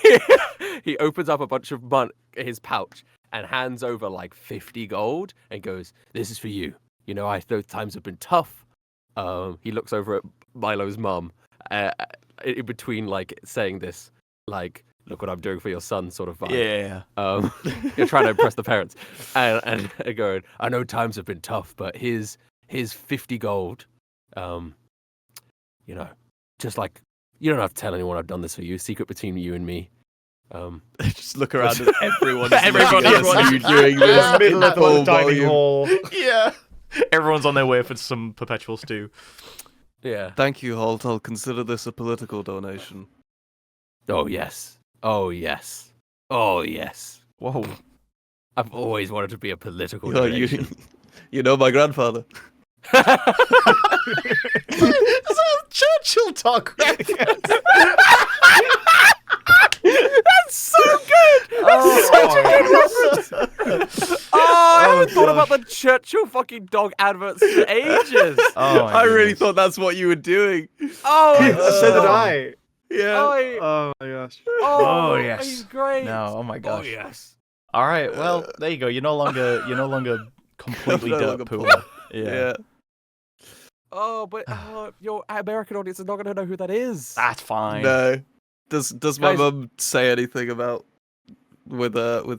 he opens up a bunch of his pouch and hands over like 50 gold and goes, "This is for you. You know, I know times have been tough." He looks over at Milo's mum, in between like saying this, like, "Look what I'm doing for your son," sort of vibe. Yeah. You're trying to impress the parents, and going, "I know times have been tough, but here's 50 gold. Just like you don't have to tell anyone I've done this for you. Secret between you and me." Just look around at everyone. Everyone- You doing this Middle at of full the dining volume. hall. Yeah. Everyone's on their way for some perpetual stew. Yeah. Thank you, Holt. I'll consider this a political donation. Oh yes. Oh yes. Oh yes. Whoa. I've always wanted to be a political Oh, donation. you know my grandfather. That's how Churchill talk. That's so good. That's such a good reference. I haven't thought about the Churchill fucking dog adverts for ages. Oh, my I really goodness. thought that's what you were doing. Oh, So did I. Yeah. Oh my gosh. Oh, yes. He's great. No, oh my Oh gosh. yes. All right, well, there you go. You're no longer completely No dirt longer poor. poor. Yeah. Oh, but your American audience is not going to know who that is. That's fine. No. Does my Guys- mum say anything about with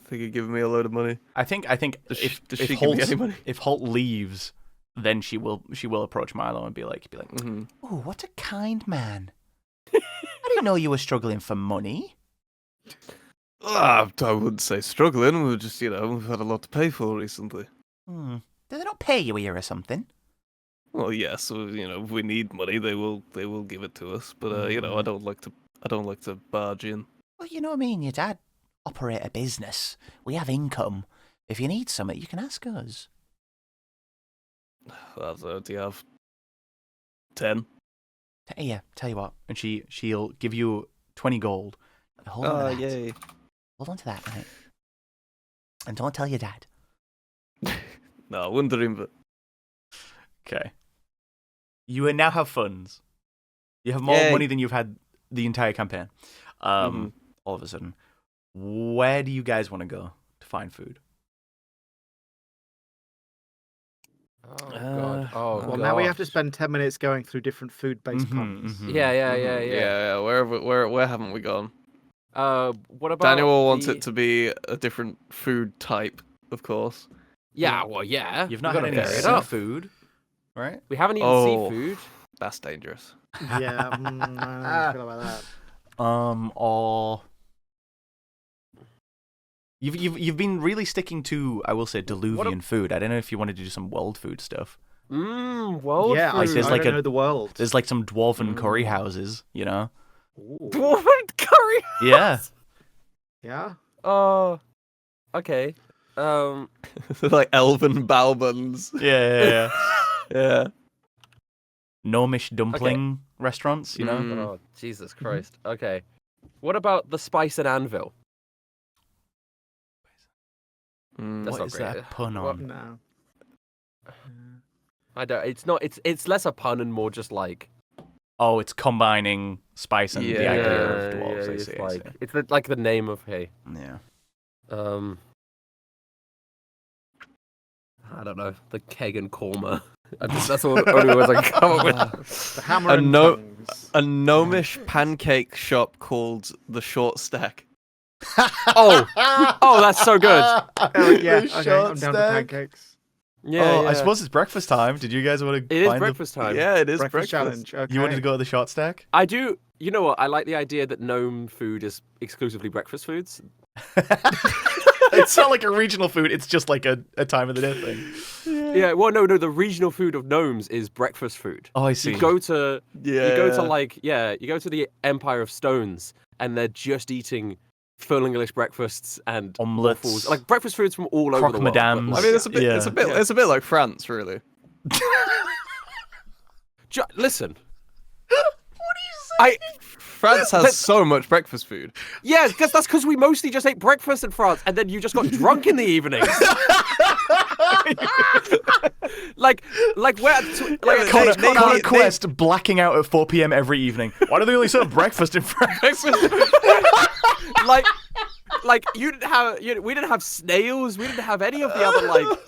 thinking giving me a load of money? I think Does if she give me Holt any money? if Holt leaves, then she will approach Milo and be like, Mm-hmm. "Oh, what a kind man. I didn't know you were struggling for money." I wouldn't say struggling. We're just we've had a lot to pay for recently. Do they not pay you here or something? Well, yes, so, if we need money, they will give it to us. But I don't like to barge in. Well, you know what I mean. Your dad operate a business. We have income. If you need something, you can ask us. Well, so do you have 10? Yeah, tell you what, and she'll give you 20 gold. Hold on to that. Yay! Hold on to that, right? And don't tell your dad. No, I wouldn't dream of it. Okay. You now have funds. You have more Yay. money than you've had the entire campaign. All of a sudden, where do you guys want to go to find food? Oh god. Oh Well, god. now we have to spend 10 minutes going through different food-based ponds. Yeah. Where haven't we gone? What about Daniel wants the- it to be a different food type, of course. Yeah, well, yeah. You've not We've had gotta any vary it up. seafood, right? We haven't eaten Oh. seafood. That's dangerous. Yeah, I don't know how I feel about that. Or you've been really sticking to, I will say, Diluvian food. I don't know if you wanted to do some world food stuff. World Yeah, food. Like, there's I like don't a- know the world. There's like some dwarven curry houses, you know? Dwarven curry. Yeah. Yeah? Oh, okay. Like elven bao buns. Yeah. Yeah. Gnomish dumpling restaurants, you know? Oh, Jesus Christ. Okay. What about the Spice and Anvil? That's What not is great. that a pun What? on? No. I don't. It's not. It's less a pun and more just like. Oh, it's combining spice and the Yeah. idea of dwarves. I it's see. like it's like the name of hey. Yeah. I don't know, the keg and korma. That's all the only words I can come up with. The hammer A and no- tongues. A gnomish pancake shop called the Short Stack. Oh, that's so good. Oh, yeah, The okay, short I'm down to stack. pancakes. Yeah, I suppose it's breakfast time. Did you guys want to it is find breakfast time. Yeah, it is Breakfast challenge. Okay. You wanted to go to the short stack? I do. You know what? I like the idea that gnome food is exclusively breakfast foods. It's not like a regional food. It's just like a time of the day thing. Yeah. Well, no. The regional food of gnomes is breakfast food. Oh, I see. You go to Yeah. you go to the Empire of Stones, and they're just eating full English breakfasts and Omelettes. waffles, like breakfast foods from all over Croque the world. madames. but, I mean, it's a bit. Yeah. It's a bit like France, really. Listen. What do you say? France has so much breakfast food. Yeah, because that's because we mostly just ate breakfast in France, and then you just got drunk in the evenings. like where Connor Quest blacking out at 4 p.m. every evening. Why do they only serve breakfast in France? like we didn't have snails, we didn't have any of the other like.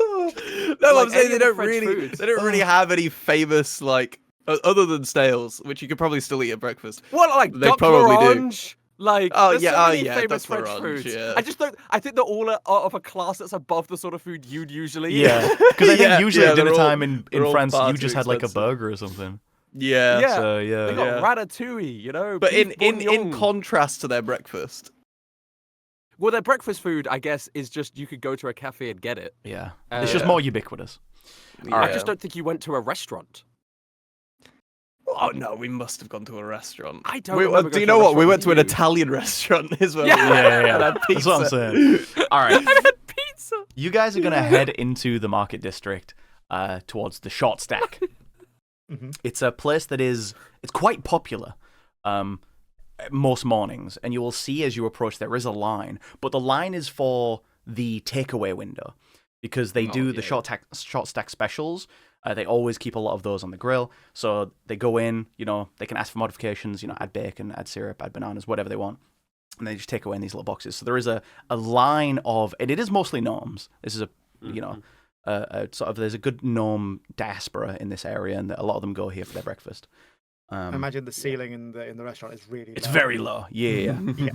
No, like I'm saying any they of the don't French really. foods. They don't really have any famous like other than snails, which you could probably still eat at breakfast. What like They duck probably do. l'orange? Like Oh, there's yeah, so oh, many yeah, famous duck French l'orange, foods. yeah. I think they're all of a class that's above the sort of food you'd usually eat. Yeah, because I think Yeah, usually at they're dinner all- time in they're all France, far you too just had like a expensive. burger or something. Yeah. Yeah. So They yeah. got ratatouille, you know. But beef in bourguignon. contrast to their breakfast, Well, their breakfast food, I guess, is just you could go to a cafe and get it. Yeah. It's just Yeah. more ubiquitous. I yeah. just don't think you went to a restaurant. Oh no, we must have gone to a restaurant. I don't We, remember do going you to a know what? We restaurant went to with an you. Italian restaurant as well. Yeah. And had That's what I'm pizza. saying. All right. Pizza. You guys are going to head into the market district towards the short stack. It's a place that it's quite popular most mornings, and you will see as you approach there is a line, but the line is for the takeaway window because they do the short stack specials. They always keep a lot of those on the grill, so they go in, they can ask for modifications, add bacon, add syrup, add bananas, whatever they want. And they just take away in these little boxes. So there is a line of, and it is mostly gnomes. This is there's a good gnome diaspora in this area, and a lot of them go here for their breakfast. I imagine the ceiling in the restaurant is really It's low. very low. Yeah. Yeah.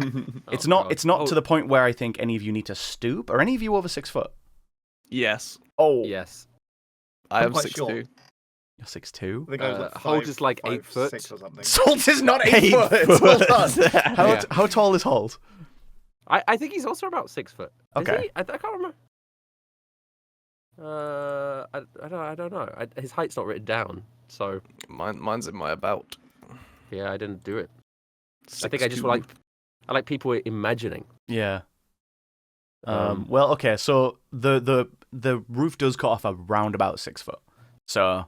It's not to the point where I think any of you need to stoop. Are any of you over 6 foot? Yes, Oh, Yes. I am quite 6'2". short. you're 6'2". I think I was like Holt 5, is like 8 foot. 6 or something. Holt is not 8 8 foot. Hold on. foot. How tall is Holt? I think he's also about 6 foot. Is Okay. he? I can't remember. I don't know. His height's not written down, so Mine's in my about. yeah, I didn't do it. I think I just 6'2". I like people imagining. Yeah. Well, okay. So the roof does cut off around about 6 foot. So,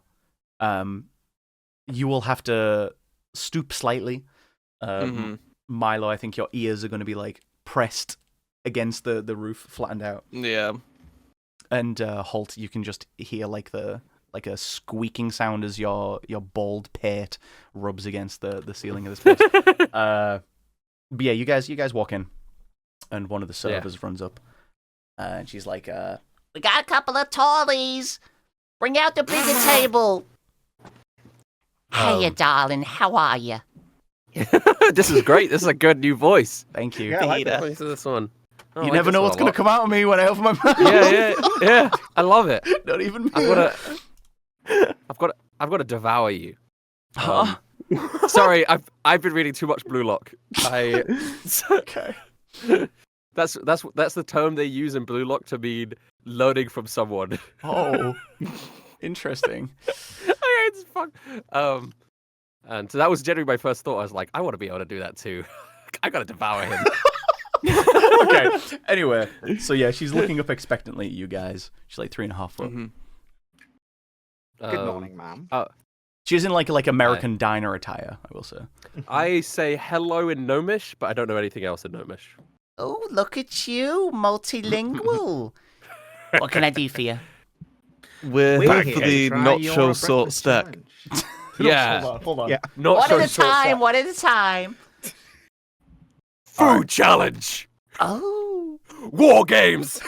you will have to stoop slightly. Milo, I think your ears are going to be like pressed against the roof, flattened out. Yeah. And Holt, you can just hear like a squeaking sound as your bald pate rubs against the ceiling of this place. But yeah, you guys walk in, and one of the servers runs up, and she's like, We got a couple of tallies. Bring out the bigger table. Hiya, darling. How are you? This is great. This is a good new voice. "Thank you." Yeah, I like Listen to this one. Oh, I You like never this know one what's a gonna lot. come out of me when I open my mouth. Yeah. I love it. Not even me. I've got to devour you. Sorry, I've been reading too much Blue Lock. Okay. That's the term they use in Blue Lock to mean learning from someone. Oh, interesting. It's fun. And so that was generally my first thought. I was like, I want to be able to do that too. I gotta devour him. Okay. Anyway, so yeah, she's looking up expectantly at you guys. She's like 3.5 foot. Good morning, ma'am. She's in like American diner attire, I will say. I say hello in Gnomish, but I don't know anything else in Gnomish. Oh, look at you, multilingual. What can I do for you? We're We're here for here the to try not your sure sort breakfast stack. challenge. Yeah. Hold on. Yeah. Not One so at a short time, stack. one at a time. Food challenge. Oh. War games.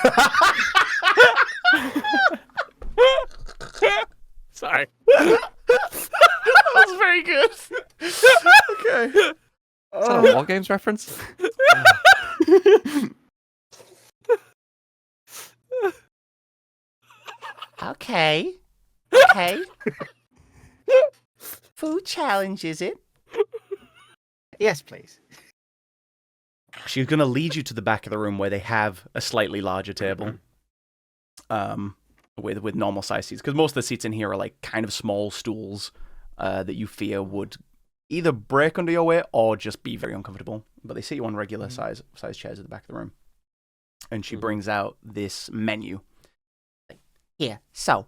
Sorry. That was very good. Okay. Is that a War Games reference? Okay. Okay. Food challenge, is it? Yes, please. She's going to lead you to the back of the room where they have a slightly larger table. With normal size seats, because most of the seats in here are like kind of small stools that you fear would either break under your weight or just be very uncomfortable. But they sit you on regular size chairs at the back of the room. And she brings out this menu. Here. So,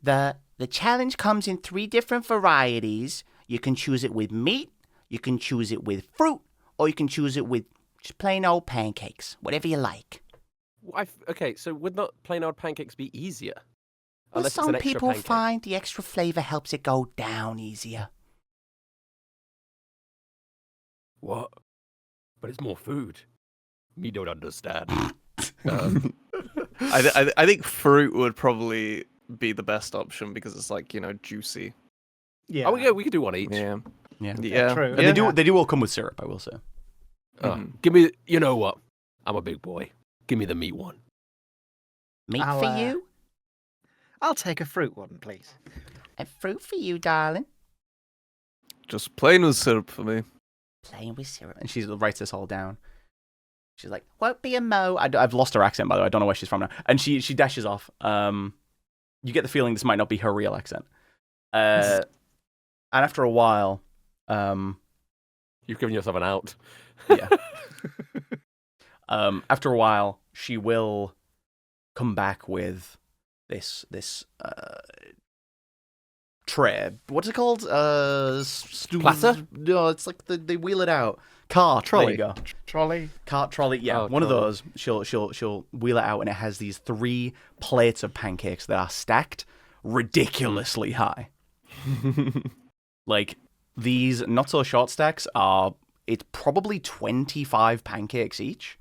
the challenge comes in 3 different varieties. You can choose it with meat, you can choose it with fruit, or you can choose it with just plain old pancakes. Whatever you like. Okay, so would not plain old pancakes be easier? Well, Unless it's some an extra people pancake. find the extra flavor helps it go down easier. What? But it's more food. Me don't understand. I think fruit would probably be the best option because it's like, juicy. Yeah. Oh, we could do one each. Yeah. Yeah. Yeah. True. And they do all come with syrup, I will say. Give me. You know what? I'm a big boy. Give me the meat one. Meat I'll, for you, I'll take a fruit one, please. and fruit for you, darling. Just plain with syrup for me. Plain with syrup. And she writes this all down. She's like, won't be a mo. I've lost her accent, by the way. I don't know where she's from now. And she dashes off. You get the feeling this might not be her real accent. And after a while, You've given yourself an out. yeah. After a while, she will come back with this tray. What's it called? Platter? No, it's like they wheel it out. Cart. Trolley. There you go. Trolley. Cart, trolley. Yeah, Oh, one of trolley. those. She'll wheel it out, and it has these 3 plates of pancakes that are stacked ridiculously high. Like these not so short stacks are. It's probably 25 pancakes each.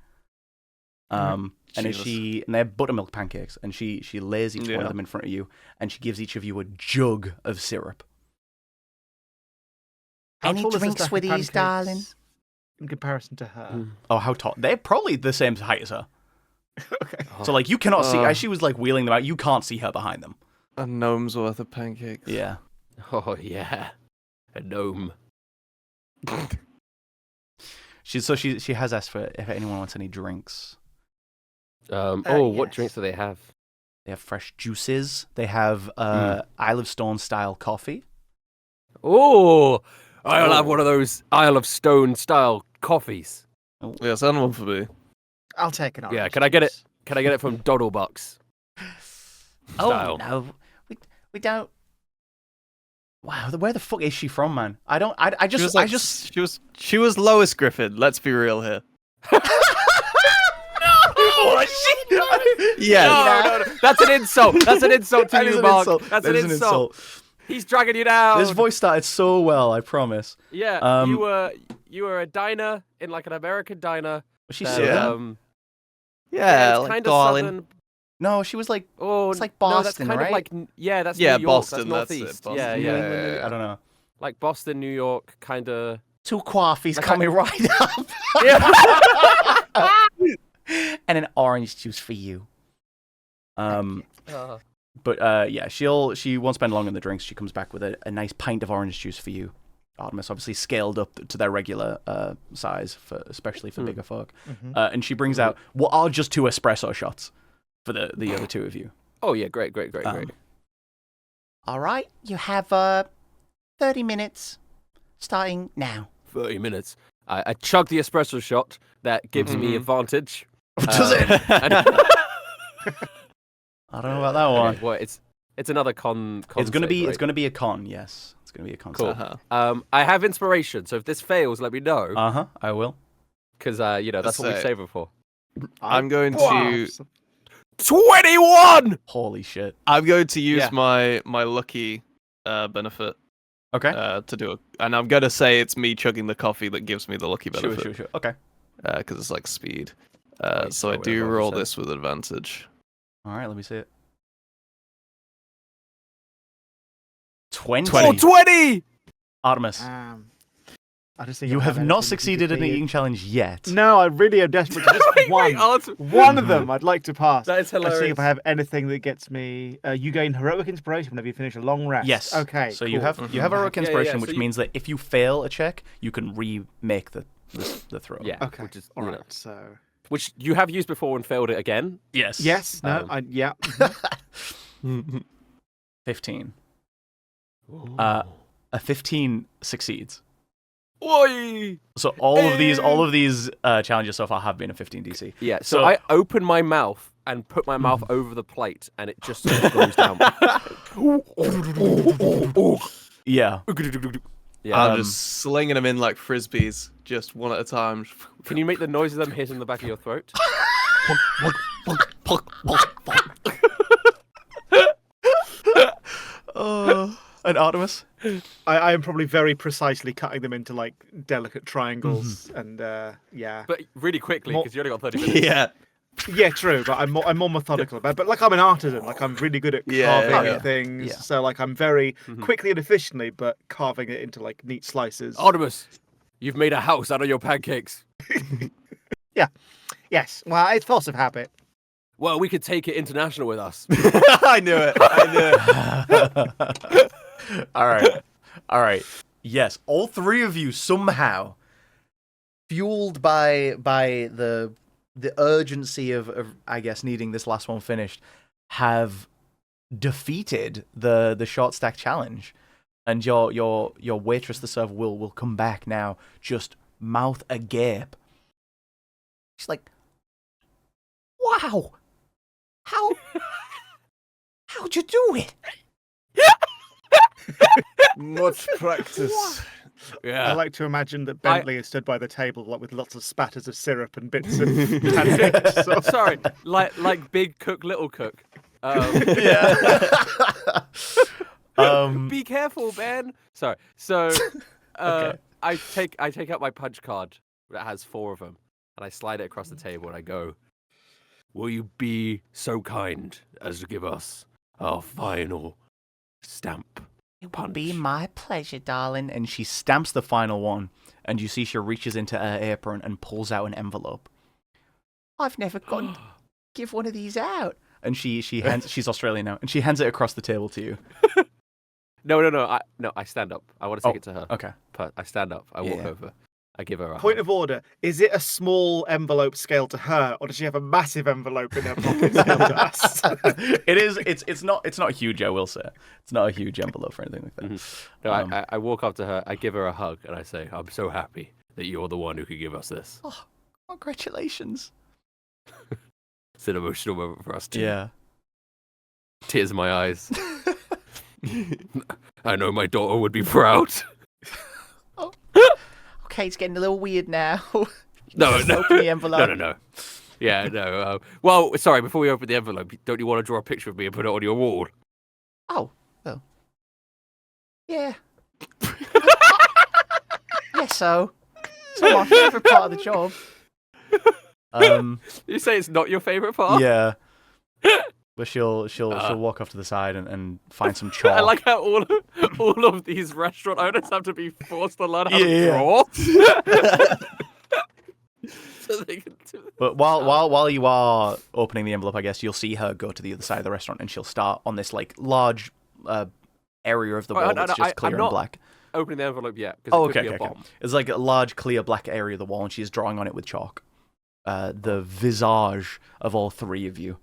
And then Jesus. and they're buttermilk pancakes, and she lays each one Yeah. of them in front of you, and she gives each of you a jug of syrup. Any tall is the drinks stack of with these, pancakes darling? In comparison to her. Oh, how tall? They're probably the same height as her. Okay. So like you cannot see Oh. as she was like wheeling them out. You can't see her behind them. A gnome's worth of pancakes. Yeah. Oh yeah, a gnome. She has asked for if anyone wants any drinks. What Yes. drinks do they have? They have fresh juices. They have Isle of Stone style coffee. Oh, I'll have one of those Isle of Stone style coffees. Yeah, send one for me. I'll take an orange. Yeah, can I get it? juice. Can I get it from Doddlebucks? Oh Style. no, we don't. Wow, where the fuck is she from, man? I don't. I just. She was Lois Griffin. Let's be real here. Oh, shit! Yeah. No. That's an insult. That's an insult to That is you, an Mark. insult. That's That an is insult. He's dragging you down. This voice started so well, I promise. Yeah, you were a diner in like an American diner. Was she that, Southern? Yeah, it's like kind darling. of southern. No, she was like. Oh, It's like no, that's Boston, kind right? Of like yeah, that's Yeah, New York. Boston, That's that's it, northeast. Boston. Yeah, New yeah. England, yeah. I don't know. Like Boston, New York, kind of. 2 coffees Like coming right up. And an orange juice for you. But yeah, she won't spend long on the drinks. She comes back with a nice pint of orange juice for you. Artemis, obviously scaled up to their regular size, especially for bigger folk. And she brings out what are just 2 espresso shots for the other 2 of you. Oh yeah, great. All right, you have 30 minutes, starting now. 30 minutes. I chug the espresso shot. That gives me advantage. Does it? I don't know about that one. Okay, well, it's another con It's gonna save, be right? it's gonna be a con. Yes, it's gonna be a con. Cool. Uh-huh. I have inspiration, so if this fails, let me know. I will. Because that's what we say- save it for. I'm going to 21. Holy shit. I'm going to use Yeah. my lucky benefit Okay. to do it, and I'm gonna say it's me chugging the coffee that gives me the lucky Sure. benefit. Okay. Because it's like speed. Wait, So I wait, do what roll was it? this with advantage. All right. Let me see it. 20. 20. Artemis, I just think you I have anything not that succeeded could in the be- eating challenge yet. No, I really am desperate. To just Wait, one. answer. One of them I'd like to pass. That is Let's see hilarious. if I have anything that gets me. You gain heroic inspiration whenever you finish a long rest. Yes. Okay. So cool. you have heroic Yeah, inspiration, so which you- means that if you fail a check, you can remake the throw. Yeah. Okay. Which is All right. So. which you have used before and failed it again. Yes. Yes. No. Yeah. 15. A 15 succeeds. Oi. So all of these challenges so far have been a 15 DC. Yeah. So So- I open my mouth and put my mouth over the plate, and it just sort of goes down. Yeah. Yeah. I'm just slinging them in like frisbees, just one at a time. Can you make the noise of them hitting the back of your throat? And Artemis? I am probably very precisely cutting them into like delicate triangles, and yeah. But really quickly, More- because you only got 30 minutes. Yeah. Yeah, true, but I'm more methodical about it. But like I'm an artisan, like I'm really good at Yeah, carving yeah. things. Yeah. So like I'm very quickly and efficiently, but carving it into like neat slices. Artemis, you've made a house out of your pancakes. Yes, well, it's force of habit. Well, we could take it international with us. I knew it. All right. Yes, all three of you somehow, fueled by the urgency of I guess needing this last one finished, have defeated the short stack challenge, and your waitress the server will come back now, just mouth agape. She's like, "Wow, how'd you do it?" Much practice. Yeah. I like to imagine that Bentley is stood by the table like with lots of spatters of syrup and bits of pancakes. So- Sorry, like big cook, little cook. Be careful, Ben. Sorry. So, Okay. I take out my punch card that has 4 of them, and I slide it across the table, and I go, "Will you be so kind as to give us our final stamp?" It would be my pleasure, darling. And she stamps the final one, and you see she reaches into her apron and pulls out an envelope. I've never gotten give one of these out. And she hands she's Australian now, and she hands it across the table to you. No. I stand up. I want to take it to her. Okay. But I stand up. I walk Yeah. over. I give her a Point hug. of order: is it a small envelope scale to her, or does she have a massive envelope in her pocket scale to us? It is. It's not huge. I will say it's not a huge envelope or anything like that. No, I walk up to her. I give her a hug, and I say, "I'm so happy that you're the one who could give us this." Oh, congratulations! It's an emotional moment for us too. Yeah. Tears in my eyes. I know my daughter would be proud. Okay, it's getting a little weird now. No, no, Open the envelope. no. Yeah, no. Well, sorry. Before we open the envelope, don't you want to draw a picture of me and put it on your wall? Oh, well. Yeah. Yes, so. It's not my favourite part of the job. You say it's not your favorite part? Yeah. But she'll walk off to the side and find some chalk. I like how all of these restaurant owners have to be forced to learn how to Yeah. draw. So they can do But while you are opening the envelope, I guess you'll see her go to the other side of the restaurant, and she'll start on this like large area of the wall that's just clear I'm and not black. opening the envelope yet because Oh, it could okay, be a okay. bomb. It's like a large clear black area of the wall, and she's drawing on it with chalk. The visage of all three of you.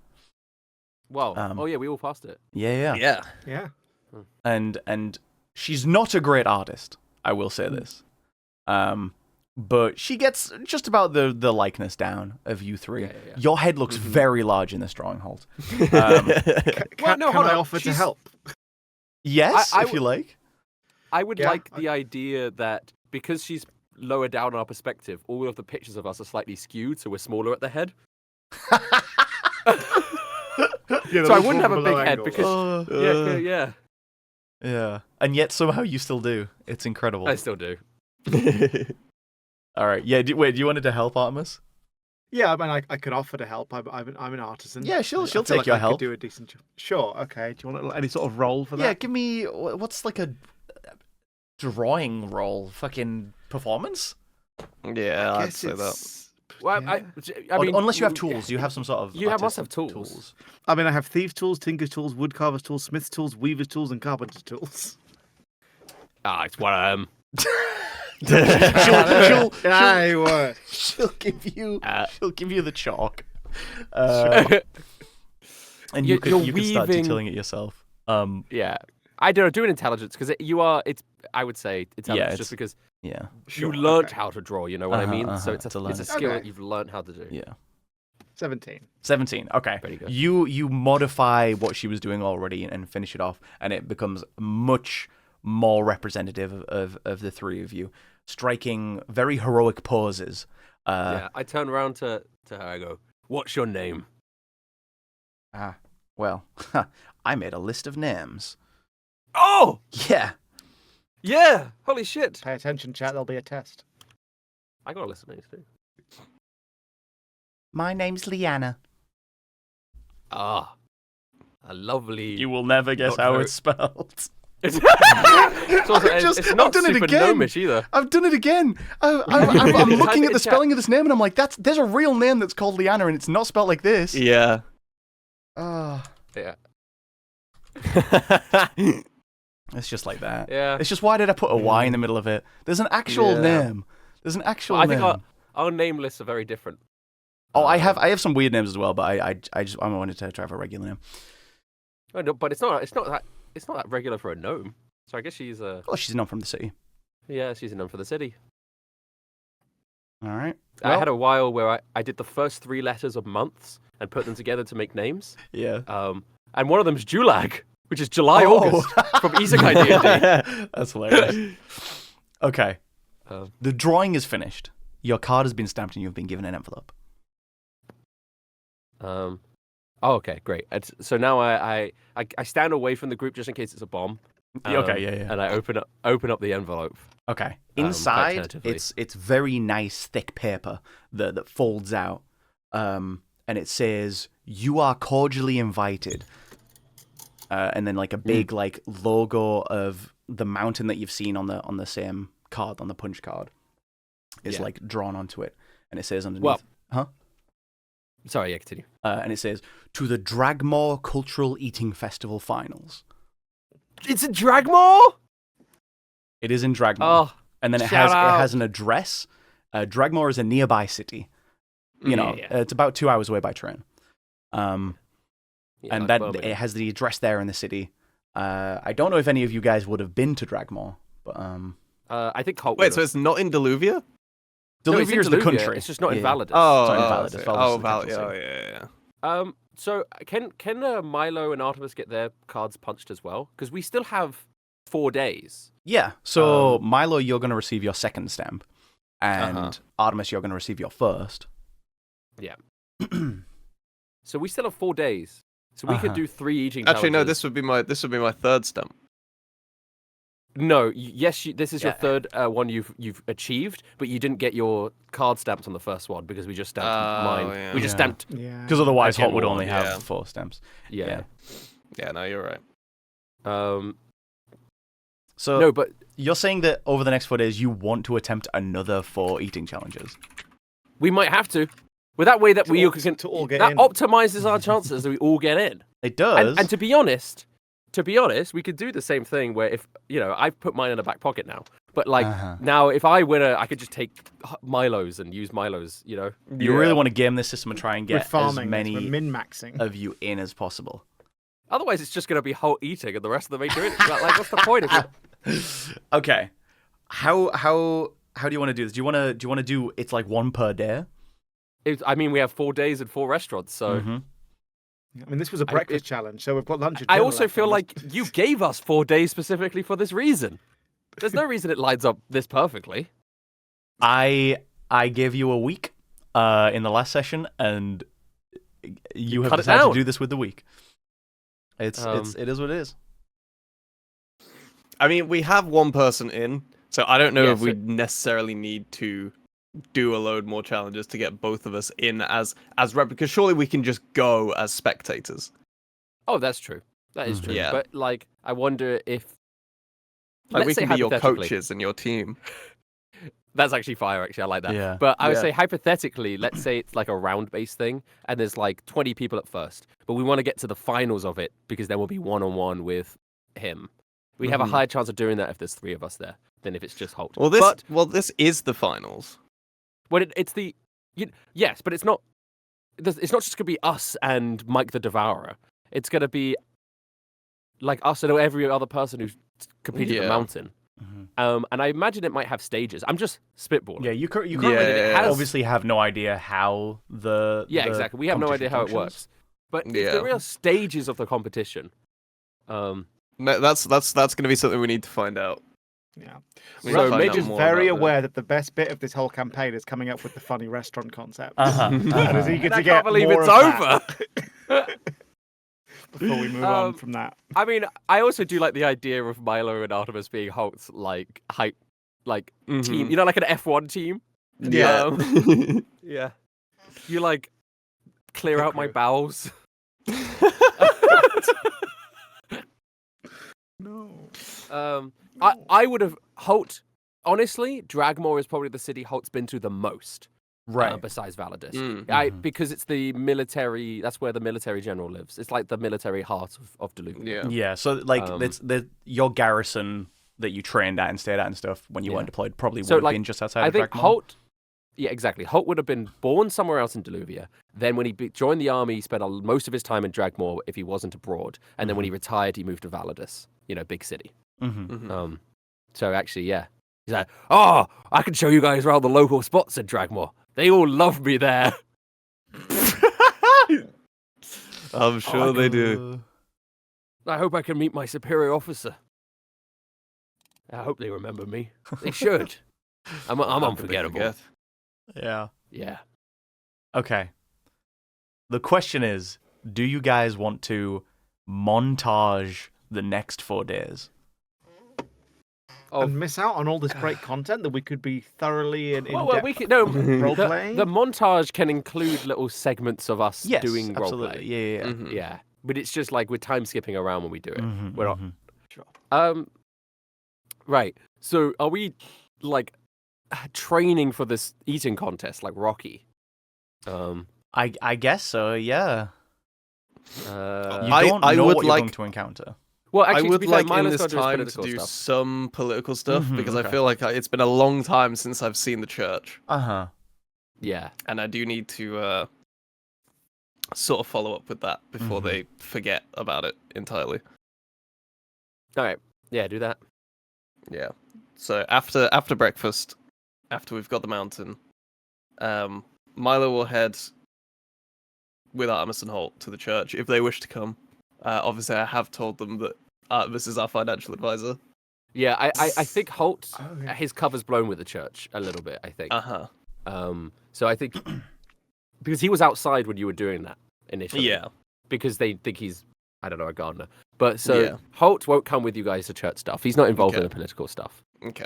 Well, Um, oh yeah, we all passed it. Yeah. Yeah. Yeah. And she's not a great artist, I will say this. but she gets just about the likeness down of you three. Yeah. Your head looks very large in this stronghold. Well, Can no, hold I on. offer to She's- help? Yes, I if you like. I would Yeah, like the idea that because she's lower down in our perspective, all of the pictures of us are slightly skewed, so we're smaller at the head. Yeah, So I wouldn't have a big head because Uh, yeah, yeah, and yet somehow you still do. It's incredible. I still do. All right, yeah. Wait, do you wanted to help Artemis? Yeah, I mean, I could offer to help. I'm an artisan. Yeah, she'll I feel take like your I could help. do a decent job. Sure. Okay. Do you want any sort of role for Yeah, that? give me what's like a drawing roll, fucking performance. Yeah, I'd guess say that. it's- Well, yeah. I mean, Unless you have tools, you have some sort of. You must have artistic tools. I mean, I have thieves' tools, tinker's tools, woodcarver's tools, smith's tools, weaver's tools, and carpenter's tools. It's one of them. She'll give you. She'll give you the chalk. And you You're can start weaving- detailing it yourself. Yeah, I don't know. Do an intelligence because you are. It's. I would say intelligence it's- just because Yeah. you learnt how to draw. You know what I mean? So it's it's a a learning. skill Okay. that you've learnt how to do. Yeah. 17. 17. Okay. Very good. You modify what she was doing already and finish it off, and it becomes much more representative of the three of you, striking very heroic poses. Yeah, I turn around to her. I go, "What's your name?" Well, I made a list of names. Oh, Yeah. yeah! Holy shit! Pay attention, chat. There'll be a test. I got a list of names too. My name's Liana. Ah, a lovely. You will never guess Not how very- it's spelled. It's, also, it's not I've done it super again. gnomish either. I've done it again. I'm Type looking it at in the chat. spelling of this name, and I'm like, there's a real name that's called Liana, and it's not spelled like this. Yeah. Ah. Yeah, It's just like that. yeah. It's just, why did I put a Y in the middle of it? There's an actual Yeah. name. There's an actual Well, I name. think our name lists are very different. Oh, I have some weird names as well, but I wanted to try for a regular name. Oh, no, but it's not that regular for a gnome. So I guess she's a Oh, she's known from the city. she's a gnome for the city. All right. I had a while where I did the first 3 letters of months and put them together to make names. Yeah. And one of them's Julag, which is July Oh. August from Isekai D&D. That's hilarious. Okay. Um, The drawing is finished. Your card has been stamped, and you've been given an envelope. Oh, okay, great. So now I stand away from the group just in case it's a bomb. Okay. Yeah. And I open up the envelope. Okay. quite Inside, tentatively. it's very nice, thick paper that folds out, and it says, "You are cordially invited." And then like a big like logo of the mountain that you've seen on the same card, on the punch card, is Yeah. like drawn onto it, and it says underneath, Well- Sorry, yeah, continue. and it says, "To the Dragmore Cultural Eating Festival Finals." It's a Dragmore? It is in Dragmore. Oh, And then it shout has out. an address. Dragmore is a nearby city. You know, Yeah. it's about 2 hours away by train. yeah, And like that Birmingham. it has the address there in the city. I don't know if any of you guys would have been to Dragmore, but I think Colt Wait, would've. so it's not in Deluvia? No, it's in Deluvia is the Deluvia, country. It's just not in Yeah. Validus. Oh, Sorry, oh, Validus. I see. Validus is the Val- capital oh, city. yeah. So can Milo and Artemis get their cards punched as well? Because we still have 4 days. Yeah. So Milo, you're going to receive your second stamp, and Uh-huh. Artemis, you're going to receive your first. Yeah. So we still have 4 days. So we could Uh-huh. do 3 eating Actually, no. challenges. This would be my third stamp. No, yes, this is your Yeah. third one you've achieved, but you didn't get your card stamped on the first one because we just stamped mine. yeah. We just Yeah. stamped. Yeah. Because otherwise, Okay, Hot would well, only yeah. have 4 stamps. Yeah. Yeah, no, you're right. So No, but you're saying that over the next 4 days, you want to attempt another 4 eating challenges? we might have to. With that way that To we all- can to all get that in. optimizes our chances that we all get in. It does. And to be honest, we could do the same thing where if I've put mine in a back pocket now, but like Uh-huh. now if I win I could just take Milo's and use Milo's. You really want to game this system and try and We're get as farming. many We're min-maxing. of you in as possible. Otherwise, it's just going to be whole eating and the rest of the make doing it. Like, what's the point of it? Okay. How how do you want to do this? Do you want to do it's like one per day? I mean, we have 4 days and 4 restaurants, so. Mm-hmm. I mean, this was a breakfast challenge, so we've got lunch. And I dinner also left feel on like this. you gave us 4 days specifically for this reason. There's no reason it lines up this perfectly. I gave you a week in the last session, and you have cut it decided to down. do this with the week. It is what it is. I mean, we have one person in, so I don't know Yeah, if we necessarily need to do a load more challenges to get both of us in as because surely we can just go as spectators. Oh, that's true. That is true. Yeah. But like, I wonder if Like, we let's say can be your hypothetically- coaches and your team. That's actually fire. Actually, I like that. Yeah. But I would Yeah. say hypothetically, let's say it's like a round-based thing, and there's like 20 people at first, but we want to get to the finals of it because then we'll be one-on-one with him. We have a Mhm. higher chance of doing that if there's 3 of us there than if it's just Holt. Well, this is the finals. Well, it's the yes, but it's not. It's not just gonna be us and Mike the Devourer. It's gonna be like us and every other person who's completed the Yeah. mountain. And I imagine it might have stages. I'm just spitballing. Yeah, you currently Yeah. obviously have no idea how the Yeah, exactly. We have no idea how it competition works. But if Yeah. there are stages of the competition. No, that's going to be something we need to find out. Yeah. We So need to find maybe out Major's more very about aware that the best bit of this whole campaign is coming up with the funny restaurant concept. Uh-huh. And is eager And to I get can't believe more it's of that over. before we move on from that. I mean, I also do like the idea of Milo and Artemis being Holt's like hype, like team. You know, like an F1 team. Yeah. Yeah. You like clear out my bowels. No. I would have Holt. Honestly, Dragmore is probably the city Holt's been to the most. Right. Besides Validus. Mm. Because it's the military, that's where the military general lives. It's like the military heart of Duluth. Yeah. Yeah, so like Um, it's your garrison that you trained at and stayed at and stuff when you weren't deployed probably would So, have like, been just outside I of think Dragmore. Holt, yeah, exactly. Holt would have been born somewhere else in Deluvia. Then when he joined the army, he spent most of his time in Dragmore if he wasn't abroad. And then when he retired, he moved to Validus, big city. Mm-hmm. So actually, yeah. He's like, oh, I can show you guys around the local spots in Dragmore. They all love me there. I'm sure they do. I hope I can meet my superior officer. I hope they remember me. They should. I'm How could they unforgettable. forget? Yeah. Yeah. Okay. The question is, do you guys want to montage the next 4 days? And miss out on all this great content that we could be thoroughly and Well, we can, no, role the, playing. the montage can include little segments of us Yes, doing absolutely. roleplay. Yeah. Mhm. Yeah, but it's just like we're time skipping around when we do it. Mhm, We're not. mhm. Right. So are we like training for this eating contest like Rocky? I guess so. Yeah. You I don't know would what you're like- going to encounter. Well, actually, I would to be fair, like in Milo's this got to do his time to political do stuff. some political stuff Mhm, because okay. I feel like it's been a long time since I've seen the church, Uh-huh. Yeah. and I do need to sort of follow up with that before Mhm. they forget about it entirely. All right. Yeah, do that. Yeah. So after breakfast, after we've got the mountain, Milo will head with Artemis and Holt to the church if they wish to come. Obviously, I have told them that Artemis is our financial advisor. Yeah, I think Holt, Okay. his cover's blown with the church a little bit, I think. Uh-huh. So I think, because he was outside when you were doing that initially. Yeah. Because they think he's, I don't know, a gardener. But so Yeah. Holt won't come with you guys to church stuff. He's not involved in Okay. the political stuff. Okay.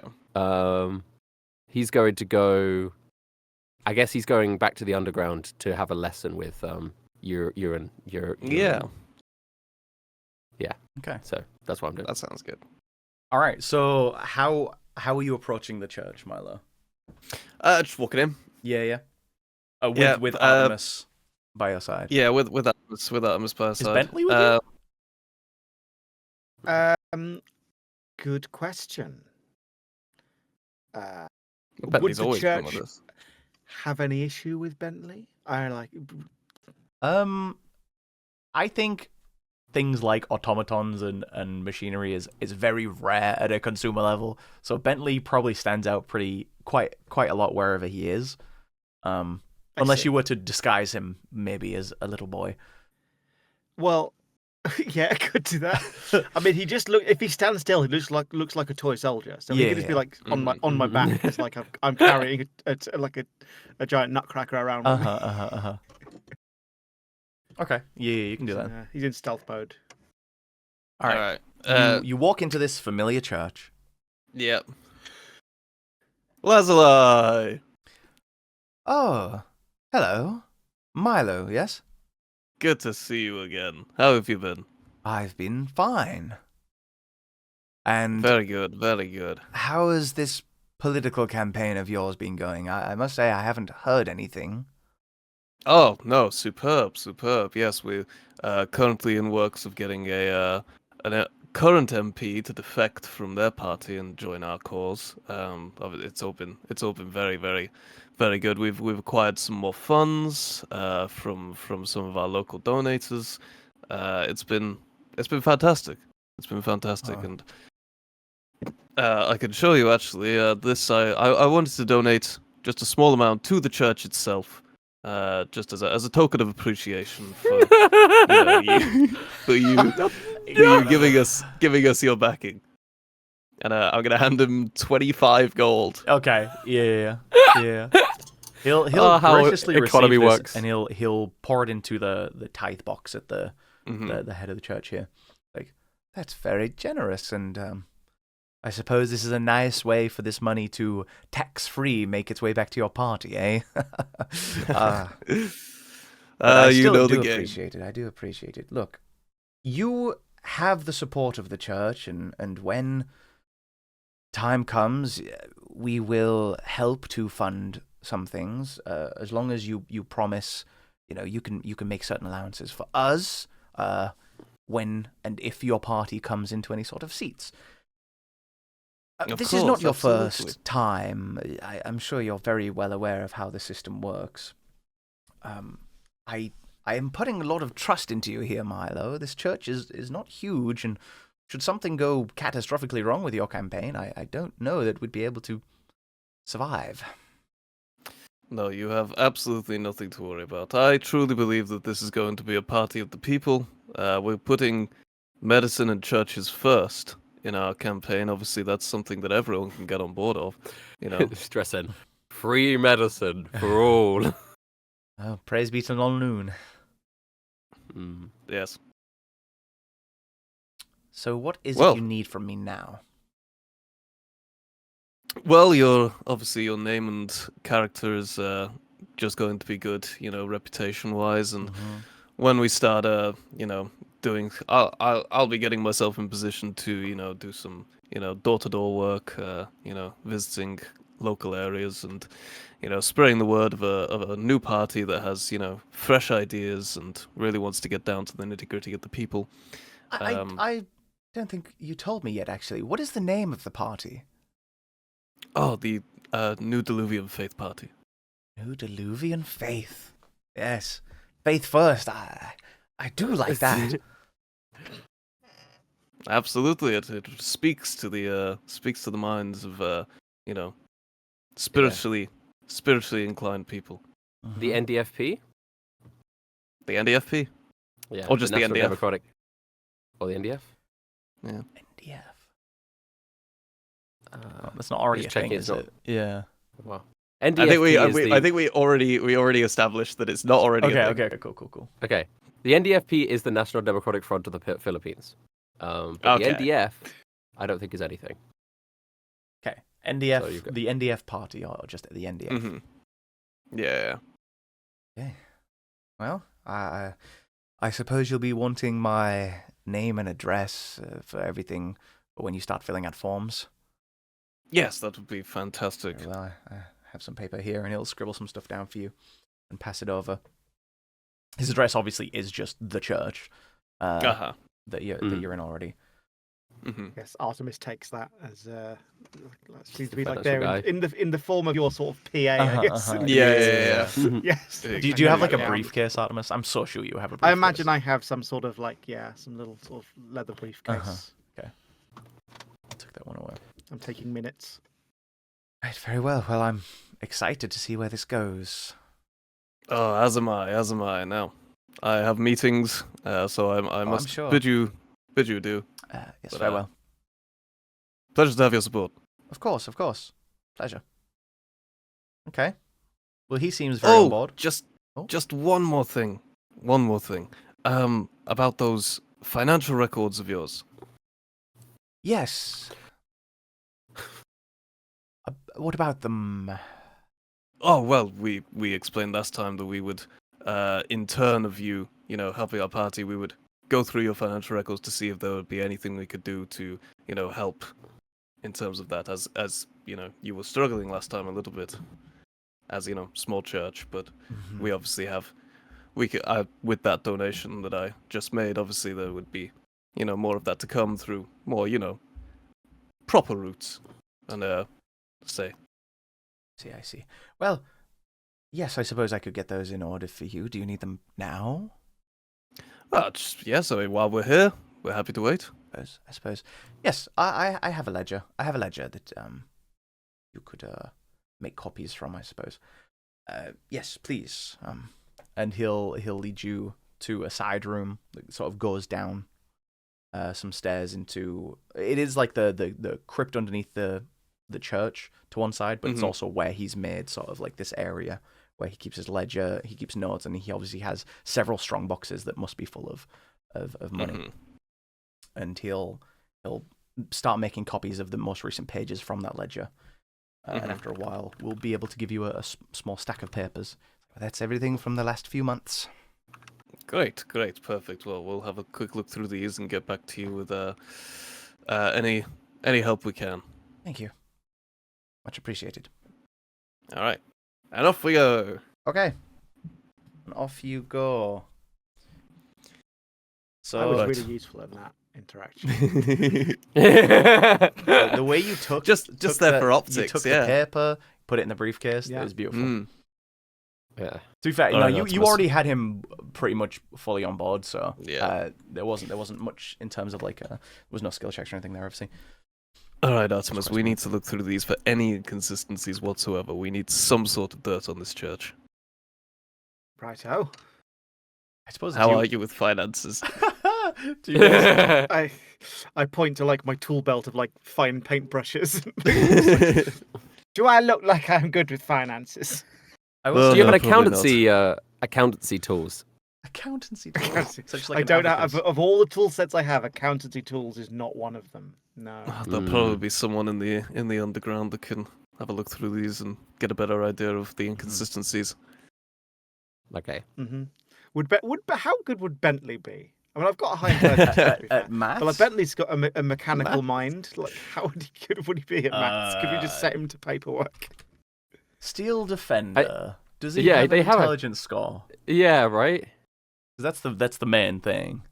He's going to go, I guess he's going back to the underground to have a lesson with your. Yeah. Okay. So that's what I'm doing. That sounds good. All right. So how are you approaching the church, Milo? Just walking in. Yeah. Yeah, With Artemis by your side. Yeah, with Artemis by her Is side. Bentley with you? Good question. Bentley's would the always been with church us. have any issue with Bentley? I like. I think things like automatons and machinery is very rare at a consumer level. So Bentley probably stands out quite a lot wherever he is. Unless you were to disguise him maybe as a little boy. Well, yeah, I could do that. I mean, he just if he stands still, he looks like a toy soldier. So he could just be like on my back, just like I'm carrying a giant nutcracker around with me. Okay, yeah, you can do that. He's in stealth mode. All right. You walk into this familiar church. Yep. Lazuli! Oh, hello. Milo, yes? Good to see you again. How have you been? I've been fine. And Very good, very good. how has this political campaign of yours been going? I must say I haven't heard anything. Oh, no, superb. Yes, we're currently in works of getting a current MP to defect from their party and join our cause. It's all been very, very, very good. We've acquired some more funds from some of our local donators. It's been fantastic. It's been fantastic, and I can show you actually. I wanted to donate just a small amount to the church itself. Just as a token of appreciation for you giving us your backing, and I'm gonna hand him 25 gold. Okay, yeah. He'll how graciously economy receive this, works. and he'll pour it into the tithe box at the head of the church here. Like, that's very generous, and I suppose this is a nice way for this money to tax-free make its way back to your party, eh? I You still know do the game. appreciate it. I do appreciate it. Look, you have the support of the church, and when time comes, we will help to fund some things, as long as you promise, you can make certain allowances for us when and if your party comes into any sort of seats. This is not your first time. I'm sure you're very well aware of how the system works. I am putting a lot of trust into you here, Milo. This church is not huge, and should something go catastrophically wrong with your campaign, I don't know that we'd be able to survive. No, you have absolutely nothing to worry about. I truly believe that this is going to be a party of the people. We're putting medicine and churches first in our campaign. Obviously, that's something that everyone can get on board of. Stressing. Free medicine for all. Oh, praise be to Noon. Yes. So what is it you need from me now? Well, your name and character is just going to be good, reputation-wise, and when we start, doing, I'll be getting myself in position to, do some, door-to-door work, visiting local areas and, spreading the word of a new party that has, fresh ideas and really wants to get down to the nitty-gritty of the people. I don't think you told me yet, actually. What is the name of the party? Oh, the New Diluvian Faith Party. New Diluvian Faith. Yes. Faith first. I do like that. Absolutely. It speaks to the minds of spiritually inclined people. The NDFP? The NDFP? Yeah. Or just the National NDF? Democratic. Or the NDF? Yeah. NDF. That's not already a just thing, checking is it's it? Yeah. Well, I think we already established that it's not already. Okay, cool. Okay. The NDFP is the National Democratic Front of the Philippines. But the NDF, I don't think is anything. Okay. NDF, So the NDF party, or just the NDF? Mm-hmm. Yeah. Okay. Well, I suppose you'll be wanting my name and address for everything when you start filling out forms. Yes, that would be fantastic. Okay, well, I have some paper here, and he'll scribble some stuff down for you and pass it over. His address obviously is just the church that you're in already. Yes, Artemis takes that as seems to be like financial there guy. in the form of your sort of PA, I guess. Yeah. Yes. Do you have like a Yeah. briefcase, Artemis? I'm so sure you have a briefcase. I imagine I have some sort of some little sort of leather briefcase. Okay. I took that one away. I'm taking minutes. Right, very well. Well, I'm excited to see where this goes. Oh, as am I. Now, I have meetings, so I must sure. bid you adieu. Yes, But, farewell. Pleasure to have your support. Of course. Pleasure. Okay. Well, he seems very on board. just Oh. just one more thing. About those financial records of yours. Yes. What about them? Oh well, we explained last time that we would, in turn of you, helping our party, we would go through your financial records to see if there would be anything we could do to, help in terms of that. As you were struggling last time a little bit, as small church, but we obviously have, with that donation that I just made, obviously there would be, more of that to come through more, proper routes, and I see. Well, yes, I suppose I could get those in order for you. Do you need them now? Yes, I mean, while we're here, we're happy to wait. I suppose. Yes, I have a ledger. I have a ledger that you could make copies from, I suppose. Yes, please. And he'll lead you to a side room that sort of goes down some stairs into. It is like the crypt underneath the church to one side, but it's also where he's made sort of like this area where he keeps his ledger, he keeps notes, and he obviously has several strong boxes that must be full of money. And he'll start making copies of the most recent pages from that ledger. And after a while, we'll be able to give you a small stack of papers. That's everything from the last few months. Great, perfect. Well, we'll have a quick look through these and get back to you with any help we can. Thank you. Much appreciated. All right, and off we go. Okay. And off you go. So I was really useful in that interaction. the way you took just there for you optics, took yeah. the paper, put it in the briefcase. Yeah. It was beautiful. Yeah. To be fair, All right, you Optimus. already had him pretty much fully on board, so Yeah. there wasn't much in terms of there was no skill checks or anything there, obviously. All right, Artemis, we need to look through these for any inconsistencies whatsoever. We need some sort of dirt on this church. Righto. I suppose. How are you with finances? Do you guys- I point to my tool belt of fine paintbrushes. Do I look like I'm good with finances? I Well, was Do you have no, an probably accountancy tools? accountancy. Such I don't have of all the tool sets I have, accountancy tools is not one of them. No. There'll probably be someone in the underground that can have a look through these and get a better idea of the inconsistencies. Okay. Mm-hmm. How good would Bentley be? I mean, I've got a high intelligence, to be fair. At maths. But Bentley's got a mechanical mind. How good would he be at maths? Could we just set him to paperwork? Steel Defender. Does he Yeah, have they an have a- intelligence score? Yeah, right? 'Cause that's the main thing.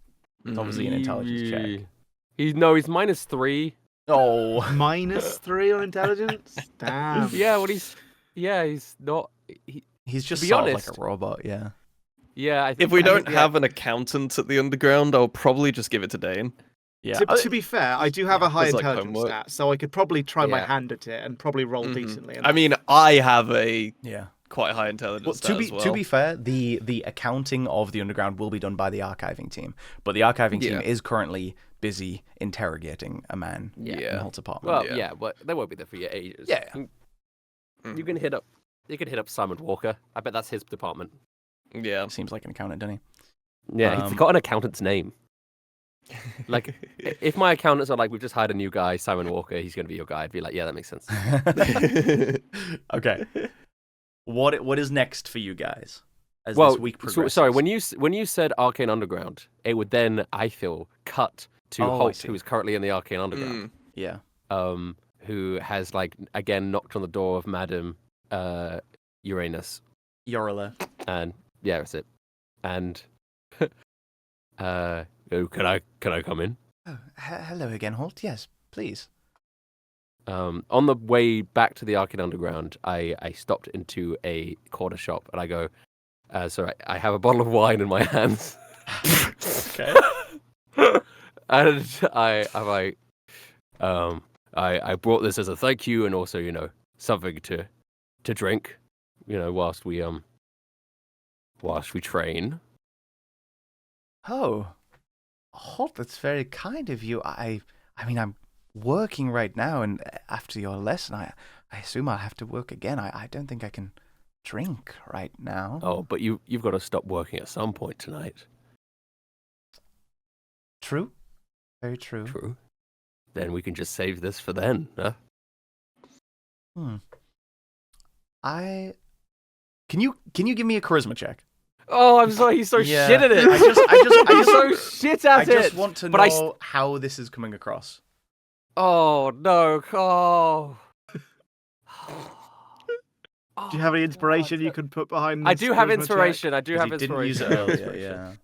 It's obviously an intelligence check. He's -3. Oh. -3 on intelligence? Damn. Yeah, he's not. He's just be sort of honest- like a robot, yeah. Yeah, I think, If we I don't think, have an accountant at the underground, I'll probably just give it to Dane. Yeah. To be fair, I do have a high It's like intelligence homework. stat, so I could probably try my Yeah. hand at it and probably roll decently. I mean, I have a yeah. quite high intelligence Well, stat as well. to be fair, the accounting of the underground will be done by the archiving team, but the archiving team Yeah. is currently busy interrogating a man Yeah. in Holt's apartment. Well, Yeah. yeah, but they won't be there for your ages. Yeah. You can hit up. You can hit up Simon Walker. I bet that's his department. Yeah. Seems like an accountant, doesn't he? Yeah, he's got an accountant's name. Like, if my accountants are like, we've just hired a new guy, Simon Walker, he's going to be your guy, I'd be like, yeah, that makes sense. Okay. What is next for you guys as Well, this week so, progresses? sorry, when you said Arcane Underground, it would then, I feel, cut to Oh, I Holt, see. who is currently in the Arcane Underground, Yeah. who has, like, again knocked on the door of Madam Uranus, Yorla. and yeah, that's it. And oh, can I come in? Oh, hello again, Holt. Yes, please. On the way back to the Arcane Underground, I stopped into a corner shop and I go, sorry, I have a bottle of wine in my hands. Okay. And I brought this as a thank you and also, something to drink, whilst we train. Oh, Holt, that's very kind of you. I mean, I'm working right now, and after your lesson, I assume I'll have to work again. I don't think I can drink right now. Oh, but you've got to stop working at some point tonight. True. Very true. True. Then we can just save this for then, huh? Can you give me a charisma check? Oh, I'm sorry. He's so Yeah. shit at it. I just He's so shit at it. I just want to But know how this is coming across. Oh no! Oh. Do you have any inspiration you can put behind this? I do have charisma inspiration. I do have You didn't inspiration. use it earlier, yeah.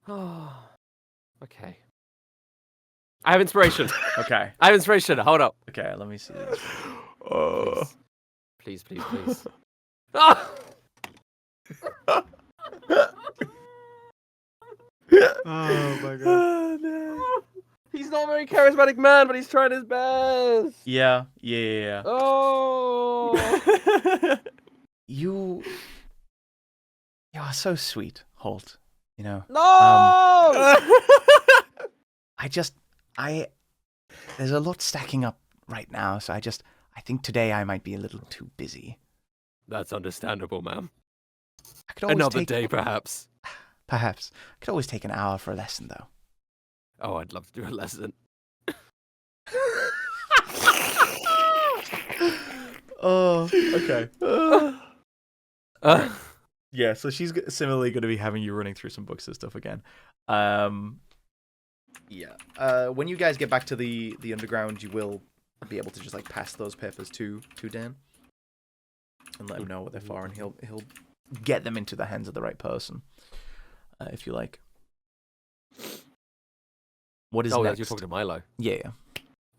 Oh. Okay. I have inspiration. Okay. I have inspiration. Hold up. Okay, let me see this. Please. Ah! check? Oh my god. He's not a very charismatic man, but he's trying his best. Yeah. Oh. You are so sweet, Holt. No. There's a lot stacking up right now, so I think today I might be a little too busy. That's understandable, ma'am. I could always Another day, perhaps. Perhaps. I could always take an hour for a lesson, though. Oh, I'd love to do a lesson. Oh, okay. Yeah, so she's similarly going to be having you running through some books and stuff again. Yeah. When you guys get back to the underground, you will be able to just like pass those papers to Dan and let him know what they're for, and he'll get them into the hands of the right person, if you like. What is next? You're talking to Milo. Yeah.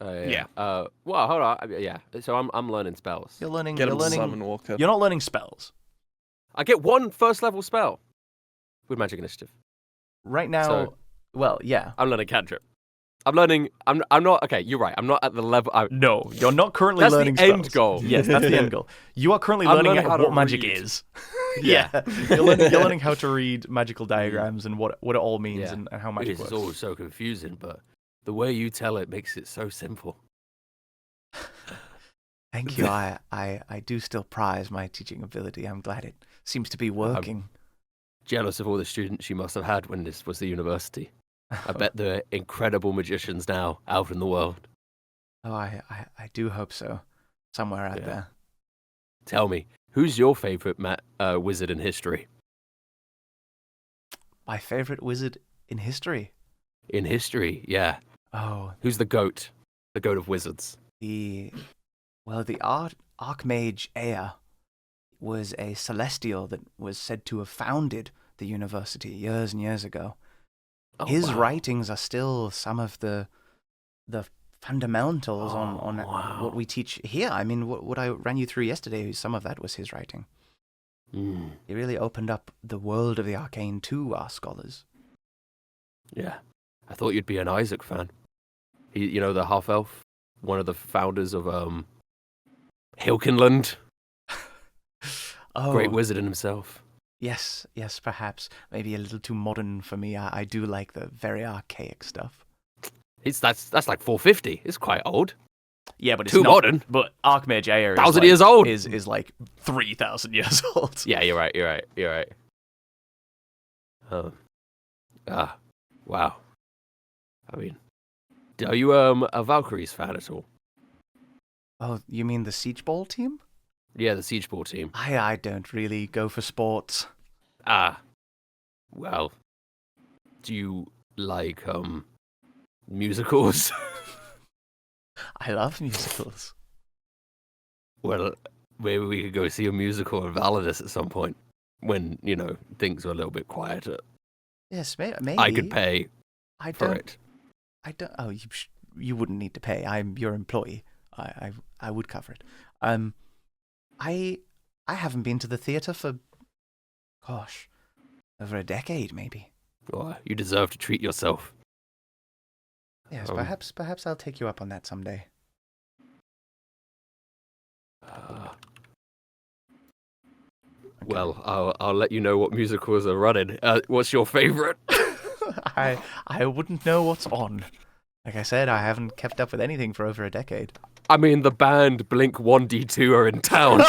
Yeah. Well, hold on. Yeah. So I'm learning spells. You're learning. Get You're him to learning. Simon Walker. You're not learning spells I get one first level spell with Magic Initiative. right now. So- Well, yeah. I'm learning cantrip. I'm learning. I'm not. Okay, you're right. I'm not at the level. No, you're not currently That's the learning end spells. goal. Yes, that's the end goal. You are currently I'm learning learning how to what magic read. is. Yeah. You're learning how to read magical diagrams and what it all means Yeah. and how magic It's works. all so confusing, but the way you tell it makes it so simple. Thank you. I do still prize my teaching ability. I'm glad it seems to be working. Jealous of all the students you must have had when this was the university. I bet there are incredible magicians now out in the world. Oh, I do hope so. Somewhere out Yeah. there. Tell me, who's your favorite wizard in history? My favorite wizard in history. In history, yeah. Oh, Who's the goat? The goat of wizards. the Archmage Ea was a celestial that was said to have founded the university years and years ago. Oh, His wow. writings are still some of the fundamentals on wow. what we teach here. I mean, what I ran you through yesterday, some of that was his writing. Mm, He really opened up the world of the arcane to our scholars. yeah. I thought you'd be an Isaac fan. The half elf, one of the founders of Hilkenland. Oh, Great wizard in himself. yes, perhaps. Maybe a little too modern for me. I do like the very archaic stuff. That's like 450. It's quite old. Yeah, but it's Too not modern. But Archmage Ea is 1,000 like, years old. Is like 3,000 years old. Yeah, you're right. Wow. I mean, are you a Valkyries fan at all? Oh, you mean the Siege Ball team? Yeah, the Siege Ball team. I don't really go for sports. Well, do you like musicals? I love musicals. Well, maybe we could go see a musical of Validus at some point when things are a little bit quieter. Yes, maybe. I could pay for it. I don't. Oh, you wouldn't need to pay. I'm your employee. I would cover it. I haven't been to the theater for, gosh, over a decade maybe. Oh, you deserve to treat yourself. Yes, perhaps I'll take you up on that someday. Well, I'll let you know what musicals are running. What's your favorite? I wouldn't know what's on. Like I said, I haven't kept up with anything for over a decade. I mean, the band Blink 1D2 are in town.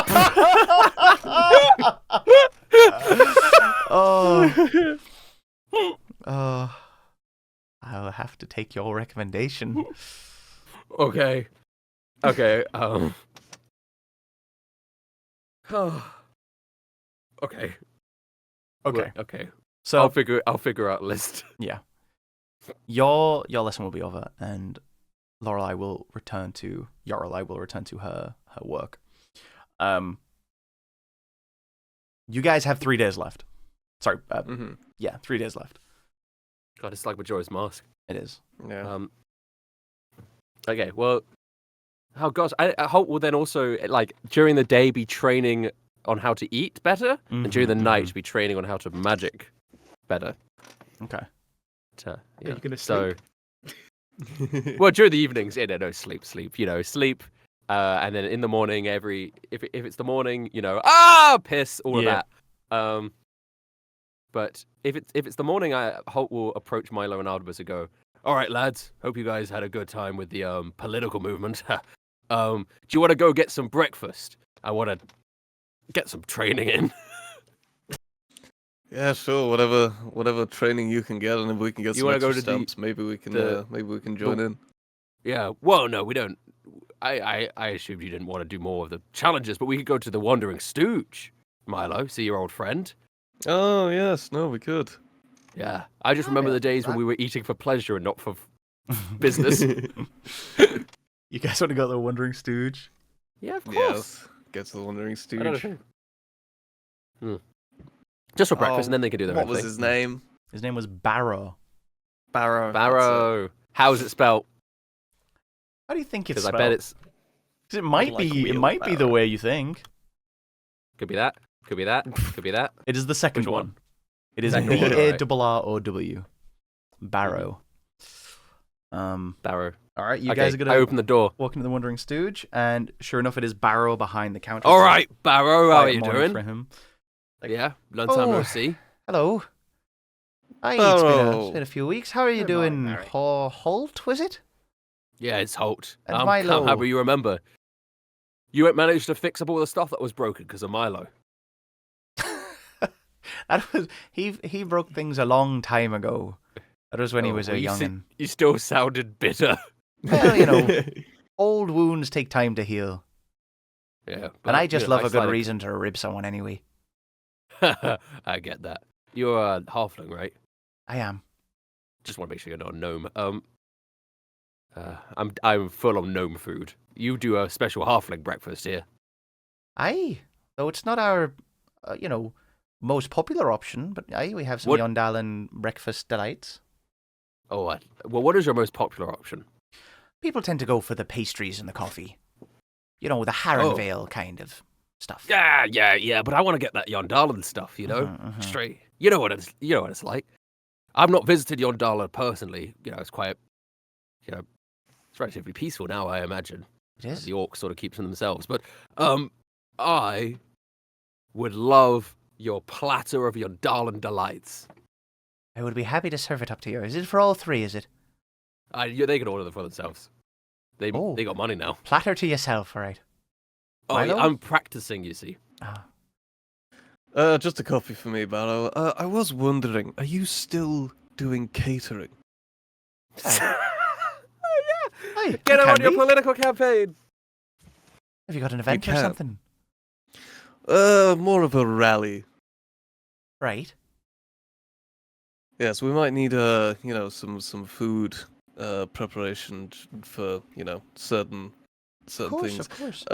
I'll have to take your recommendation. Okay. Okay. Okay. Okay. So I'll figure out a list. yeah, your lesson will be over, and Lorelei will return to her work. You guys have 3 days left. Sorry. Yeah, 3 days left. God, it's like Majora's Mask. It is. Yeah. Okay. Well. Oh gosh, I Holt will then also like during the day be training on how to eat better, and during the night be training on how to magic better. Okay. Are you gonna So, sleep? well, during the evenings, sleep. Sleep, and then in the morning, if it's the morning, piss, all of that. But if it's the morning, Holt will approach Milo and Artemis and go, "All right, lads, hope you guys had a good time with the political movement. Do you want to go get some breakfast? I want to get some training in." Yeah, sure. Whatever training you can get, and if we can get You some wanna extra go to stamps, maybe we can join in. Yeah. Well, no, we don't. I assumed you didn't want to do more of the challenges, but we could go to the Wandering Stooge, Milo. See your old friend. Oh yes, no, we could. Yeah. I just remember the days when we were eating for pleasure and not for business. You guys want to go to the Wandering Stooge? Yeah, of course. Yes, get to the Wandering Stooge. Just for breakfast, and then they can do their What own was thing. his name? His name was Barrow. Barrow. Barrow. How's it spelled? How do you think it's Because I spelled? bet it's 'Cause it might like be the way you think. could be that. Could be that. Could be that. It is the second Which one? one. It is Second one, BARROW. Barrow. Barrow. All right, you Okay, guys are gonna I open the door. walk into the Wandering Stooge, and sure enough, it is Barrow behind the counter. All right, Barrow, how are Quiet you morning doing? for him. Yeah, long time no Oh. see. Hello. Hi, Barrow. it's been a few weeks. How are you Good morning, doing? Barry. Holt, was it? Yeah, it's Holt. And I'm Milo. happy you remember. You ain't managed to fix up all the stuff that was broken because of Milo. That was he broke things a long time ago. That was when he was a youngin. You still sounded bitter. Well, old wounds take time to heal, Yeah, and I just love a good reason. reason to rib someone anyway. I get that. You're a halfling, right? I am. Just want to make sure you're not a gnome. I'm full on gnome food. You do a special halfling breakfast here. Aye, though it's not our, most popular option, but aye, we have some What- Yondalan breakfast delights. Oh, well, what is your most popular option? People tend to go for the pastries and the coffee. The Harrenvale kind of stuff. Yeah. But I want to get that Yondalan stuff. Mhm. Straight. You know what it's like. I've not visited Yondala personally. It's quite. It's relatively peaceful now. I imagine. It is. The orcs sort of keep to themselves, but I would love your platter of Yondalan delights. I would be happy to serve it up to you. Is it for all three, is it? They can order them for themselves. They Oh. got money now. Platter to yourself, all right. Oh, Milo? I'm practicing. You see. Ah. Just a coffee for me, Barrow. I was wondering, are you still doing catering? Aye, Get you him on can your be. political campaign. Have you got an event or can. something? More of a rally. Right. Yes, we might need some food preparation for certain Of course, things. of course.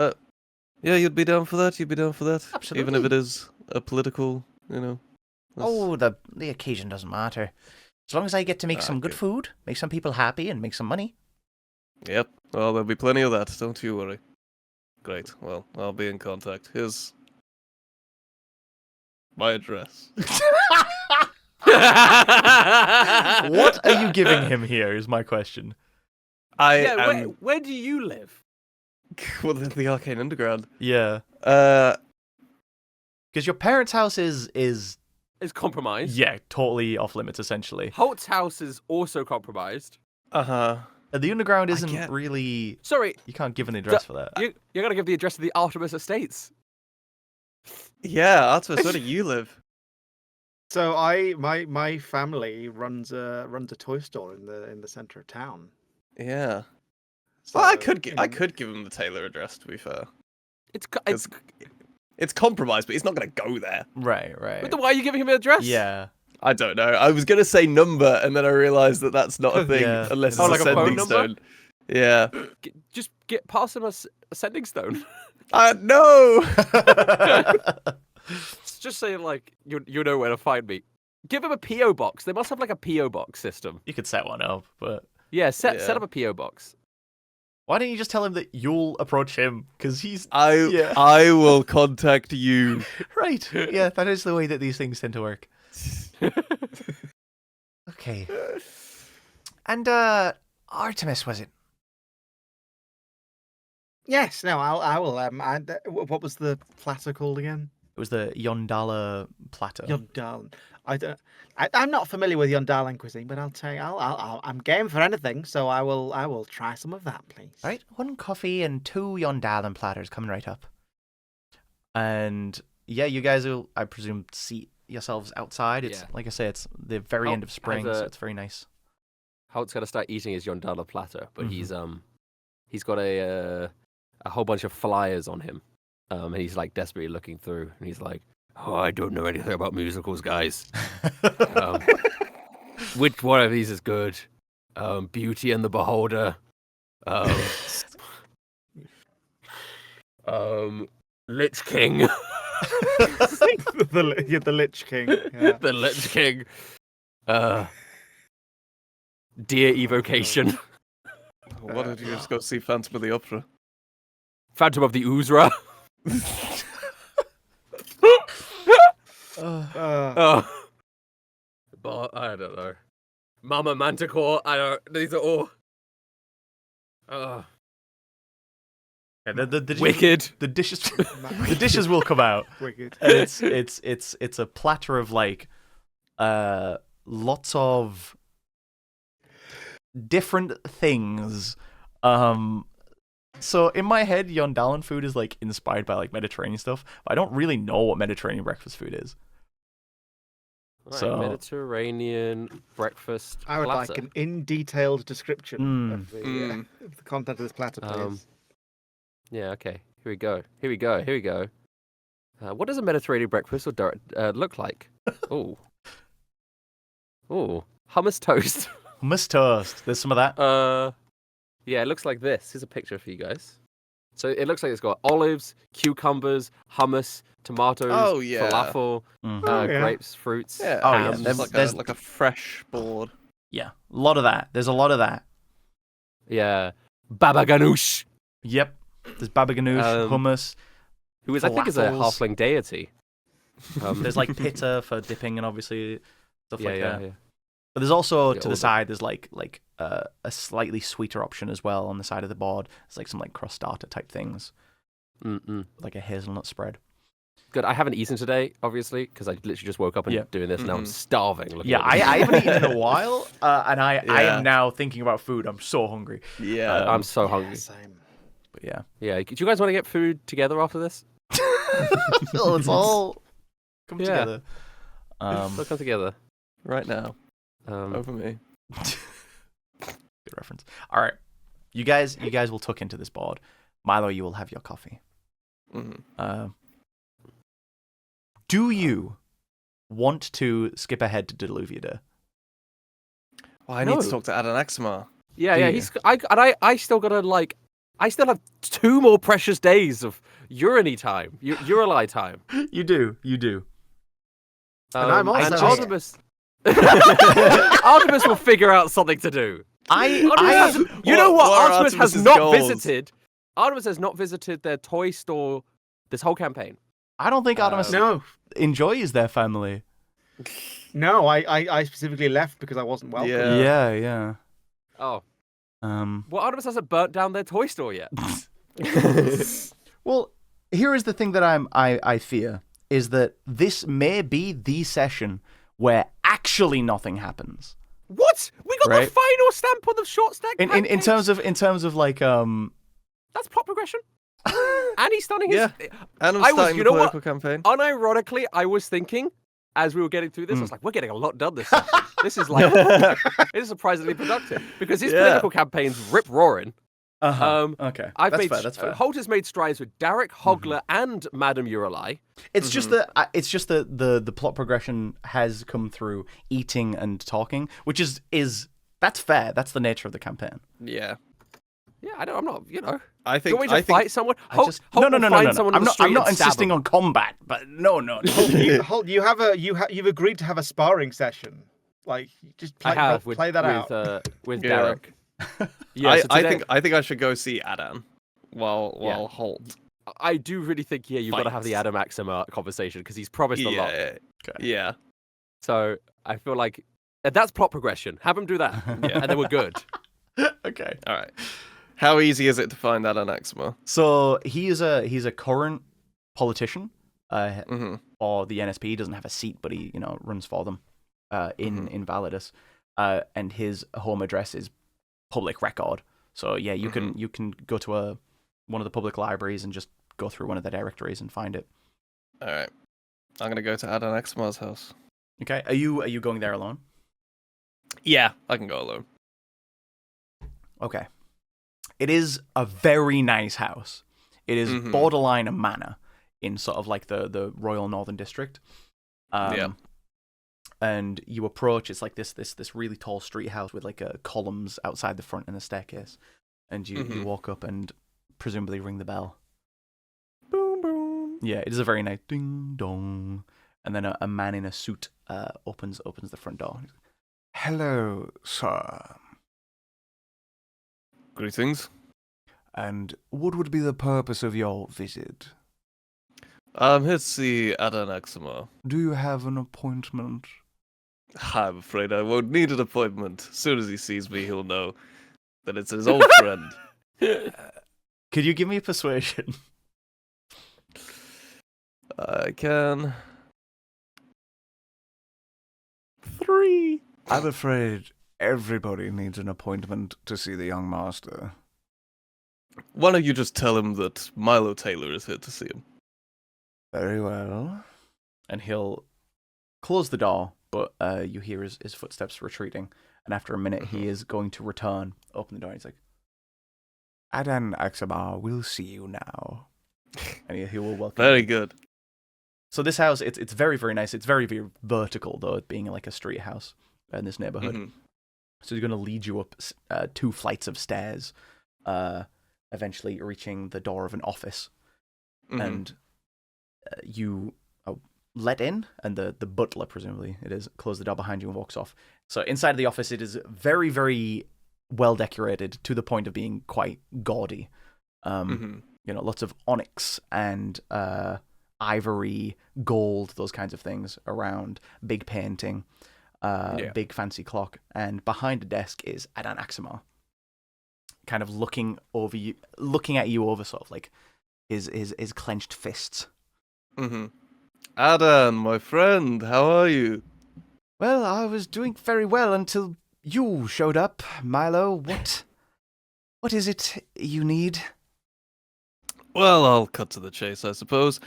Yeah, you'd be down for that. You'd be down for that, even if Absolutely. it is a political. Oh, the occasion doesn't matter. As long as I get to make some good good. food, make some people happy, and make some money. Yep. Well, there'll be plenty of that. Don't you worry. Great. Well, I'll be in contact. Here's my address. What are you giving him here? Is my question. Where do you live? Well, the Arcane Underground. Yeah, Uh, because your parents' house is It's compromised. totally off limits essentially. Holt's house is also compromised. uh-huh. And the underground isn't get- really. Sorry, You can't give an address for that. you're gonna give the address of the Artemis Estates. Yeah, Artemis, where do you live? So my family runs a toy store in the center of town. Yeah. So, Well, I you know, could give him the Taylor address, to be fair. It's It's compromised, but he's not going to go there. Right. but then why are you giving him an address? Yeah. I don't know. I was going to say number, and then I realized that that's not a thing Yeah. unless Oh, it's like a a phone sending number? stone. Yeah. Just pass him a sending stone. No! Just say like you know where to find me. Give him a PO box. They must have like a PO box system. You could set one up, but Yeah, set Yeah. up a PO box. why don't you just tell him that you'll approach him? Because he's Yeah. I will contact you. right. Yeah, that is the way that these things tend to work. Okay. And Artemis, was it? Yes. No. I will. What was the platter called again? It was the Yondala platter. Yondalan. I'm not familiar with Yondalan cuisine, but I'll tell you, I'm game for anything. So I will try some of that, please. Right, 1 coffee and 2 Yondalan platters coming right up. And yeah, you guys will, I presume, seat yourselves outside. It's Yeah. like I say, it's the very Oh, end of spring, has so a- it's very nice. Holt's gonna start eating his Yondala platter, but Mhm. he's got a whole bunch of flyers on him. And he's like desperately looking through, and he's like, "Oh, I don't know anything about musicals, guys. Which one of these is good? Beauty and the Beholder. Lich King. the Lich King. Yeah. The Lich King. Dear Evocation. Why don't you just go see Phantom of the Opera? Phantom of the Oozra. Uh, But I don't know. Mama Manticore. I don't. These are all. Yeah, the dishes, Wicked. the dishes, the dishes will come out, Wicked. and it's a platter of like, lots of different things. So in my head, Yondalan food is like inspired by like Mediterranean stuff. But I don't really know what Mediterranean breakfast food is. Right, So- Mediterranean breakfast. I would like platter. an in-detailed description of Mm. the content of this platter, please. Yeah. Okay. Here we go. What does a Mediterranean breakfast look like? Oh. Oh. Hummus toast. Hummus toast. There's some of that. Yeah, it looks like this. Here's a picture for you guys. So it looks like it's got olives, cucumbers, hummus, tomatoes, Oh, yeah. falafel, Mhm. Oh, yeah. grapes, fruits. Yeah. Oh, yeah, hams. there's- like a fresh board. Yeah, a lot of that. There's a lot of that. Yeah. Baba Ganoush, Yep. There's baba ganoush, hummus. who is I think is a Falafels. halfling deity. There's like pitta for dipping and obviously stuff like that. yeah. But there's also Yeah, to all the the- side, there's like a slightly sweeter option as well on the side of the board. It's like some like crostata type things, Mm-mm. like a hazelnut spread. Good. I haven't eaten today, obviously, because I literally just woke up and Yeah. doing this, and now I'm Mhm. starving. looking Yeah, at this. I haven't eaten in a while, and I Yeah. am now thinking about food. I'm so hungry. Yeah. I'm so hungry. Same. But yeah, Yeah. Do you guys want to get food together after this? it's all come Yeah. together. Let's come together. right now. Um, Over me. Good reference. All right, you guys will tuck into this board. Milo, you will have your coffee. Mhm. Do you want to skip ahead to Deluvia? Well, I need to No. talk to Adanaximar. yeah, Do yeah. you? I still gotta like. I still have 2 more precious days of Urani time, Urali time. You do. And I'm also and here. Artemis. Artemis will figure out something to do. You know what? Artemis has not visited. Artemis has not visited their toy store this whole campaign. I don't think Artemis enjoys their family. No, I specifically left because I wasn't welcome. Yeah. Oh. Well, Artemis hasn't burnt down their toy store yet. Well, here is the thing that I fear, is that this may be the session where actually nothing happens. What? We got the final stamp on the short stack. In terms of like that's plot progression. And he's starting his. And I'm starting the political campaign. Unironically, I was thinking as we were getting through this, I was like, we're getting a lot done this session. This is like it is surprisingly productive because his political campaign's rip roaring. Okay. That's fair. Holt has made strides with Derek, Hogler, and Madame Uralai. It's just that the plot progression has come through eating and talking, which is that's fair. That's the nature of the campaign. Yeah. Yeah, I'm not. I think. Do we fight someone? No. I'm not insisting on combat, but no. Holt, you've agreed to have a sparring session. Like, just play that out with Derek. Yeah, I think I should go see Adan while Holt. I do really think you've got to have the Adam Axima conversation because he's promised a lot. Yeah. So I feel like that's plot progression. Have him do that, and then we're good. Okay. All right. How easy is it to find Adan Axima? So he's a current politician for the NSP. He doesn't have a seat, but he runs for them in Validus, and his home address is public record. So you can go to one of the public libraries and just go through one of the directories and find it. All right, I'm gonna go to Adan Axima's house. Okay, are you going there alone? Yeah, I can go alone. Okay, it is a very nice house. It is borderline a manor in sort of like the Royal Northern District. And you approach, it's like this really tall street house with like columns outside the front and a staircase. And you walk up and presumably ring the bell. Boom, boom. Yeah, it is a very nice ding dong. And then a man in a suit opens the front door. Hello, sir. Greetings. And what would be the purpose of your visit? I'm here to see Adan Axima. Do you have an appointment? I'm afraid I won't need an appointment. As soon as he sees me, he'll know that it's his old friend. Could you give me a persuasion? I can. 3. I'm afraid everybody needs an appointment to see the young master. Why don't you just tell him that Milo Taylor is here to see him? Very well. And he'll close the door, but you hear his footsteps retreating. And after a minute, he is going to return, open the door, and he's like, Adan Axima, we'll see you now. And he will welcome Very you. good. So this house, it's very, very nice. It's very, very vertical, though, it being like a street house in this neighborhood. So he's going to lead you up 2 flights of stairs, eventually reaching the door of an office. And you are let in, and the butler, presumably it is, closes the door behind you and walks off. So inside of the office, it is very, very well decorated to the point of being quite gaudy. Lots of onyx and ivory, gold, those kinds of things around, big painting, big fancy clock, and behind a desk is Adan Axima, kind of looking at you over sort of like his clenched fists. Adan, my friend, how are you? Well, I was doing very well until you showed up, Milo. What is it you need? Well, I'll cut to the chase, I suppose.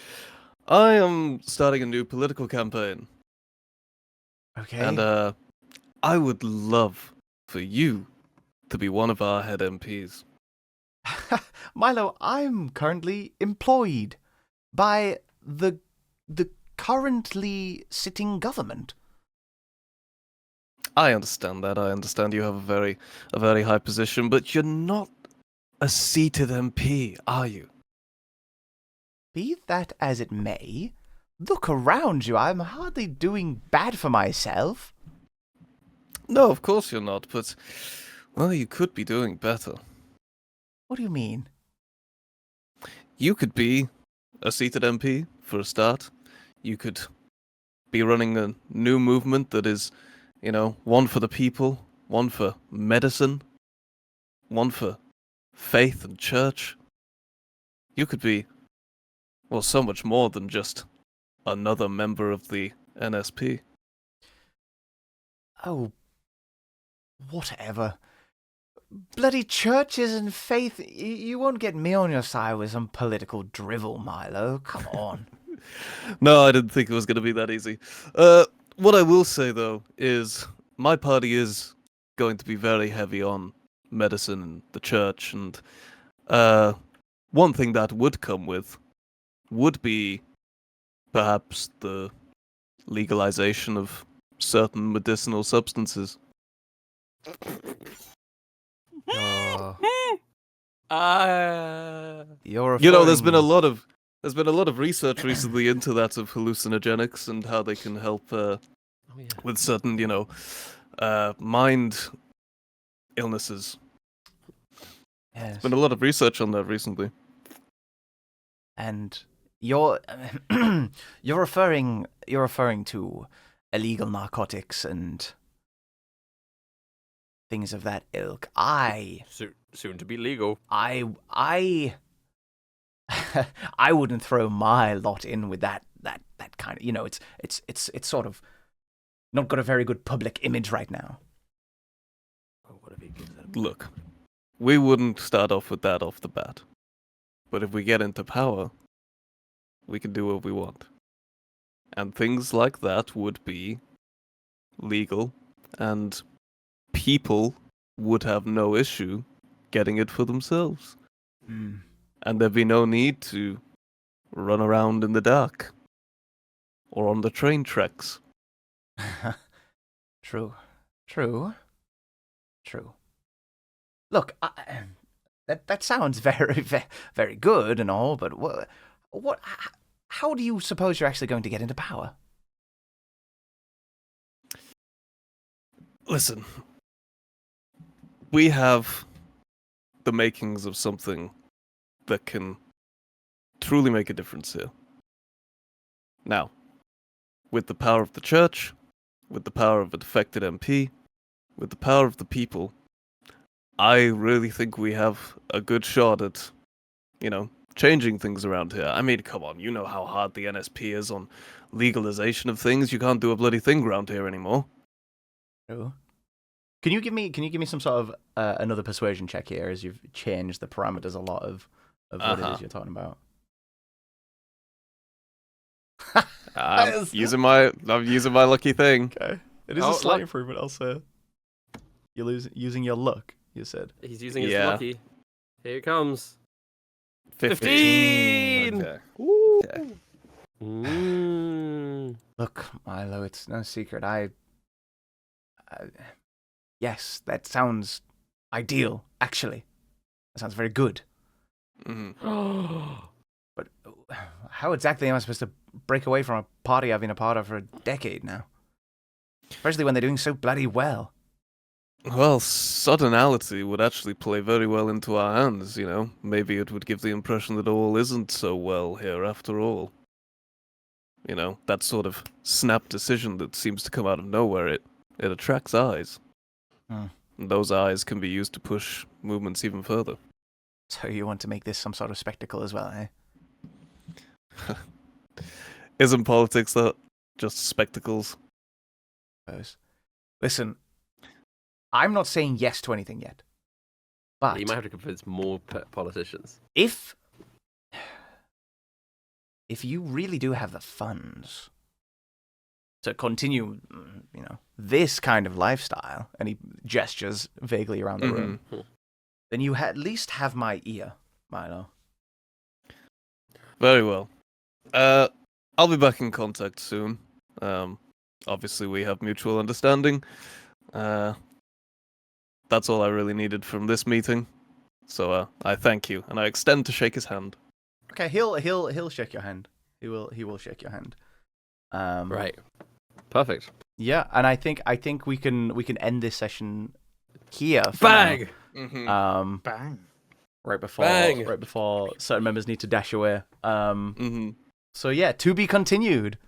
I am starting a new political campaign. Okay. And I would love for you to be one of our head MPs. Milo, I'm currently employed by the currently sitting government. I understand that. I understand you have a very high position, but you're not a seated MP, are you? Be that as it may, look around you. I'm hardly doing bad for myself. No, of course you're not, but, well, you could be doing better. What do you mean? You could be a seated MP, for a start. You could be running a new movement that is, one for the people, one for medicine, one for faith and church. You could be, well, so much more than just another member of the NSP. Oh, whatever. Bloody churches and faith. You won't get me on your side with some political drivel, Milo. Come on. No, I didn't think it was going to be that easy. What I will say, though, is my party is going to be very heavy on medicine and the church, and one thing that would come with would be perhaps the legalization of certain medicinal substances. Oh. You're There's been a lot of research recently into that of hallucinogenics and how they can help with certain, mind illnesses. Yes. There's been a lot of research on that recently. And you're you're referring to illegal narcotics and things of that ilk. Soon to be legal. I wouldn't throw my lot in with that kind of, it's sort of not got a very good public image right now. Oh, what have you given them? Look, we wouldn't start off with that off the bat. But if we get into power, we can do what we want. And things like that would be legal, and people would have no issue getting it for themselves. Mm. And there'd be no need to run around in the dark or on the train tracks. True. Look, that sounds very, very good and all, but what? How do you suppose you're actually going to get into power? Listen, we have the makings of something that can truly make a difference here. Now, with the power of the church, with the power of a defected MP, with the power of the people, I really think we have a good shot at, changing things around here. I mean, come on, you know how hard the NSP is on legalization of things. You can't do a bloody thing around here anymore. True. Can you give me some sort of another persuasion check here, as you've changed the parameters a lot of what it is you're talking about? I'm using my lucky thing. Okay, it is a slight improvement. I'll say. You're using your luck. You said he's using his lucky. Here it comes. 15. Okay. Okay. Look, Milo, it's no secret. Yes, that sounds ideal. Actually, that sounds very good. Mm-hmm. But how exactly am I supposed to break away from a party I've been a part of for a decade now? Especially when they're doing so bloody well. Well, suddenality would actually play very well into our hands, Maybe it would give the impression that all isn't so well here after all. That sort of snap decision that seems to come out of nowhere, it attracts eyes. Hmm. And those eyes can be used to push movements even further. So you want to make this some sort of spectacle as well, eh? Isn't politics that just spectacles? Listen, I'm not saying yes to anything yet. But you might have to convince more politicians. If you really do have the funds to continue, this kind of lifestyle, and he gestures vaguely around the room, then you at least have my ear, Milo. Very well. I'll be back in contact soon. Obviously, we have mutual understanding. That's all I really needed from this meeting. So I thank you, and I extend to shake his hand. Okay, he'll shake your hand. He will shake your hand. Right. Perfect. Yeah, and I think we can end this session here. For Bang! now. Bang. Right before certain members need to dash away. Mm-hmm. So yeah, to be continued.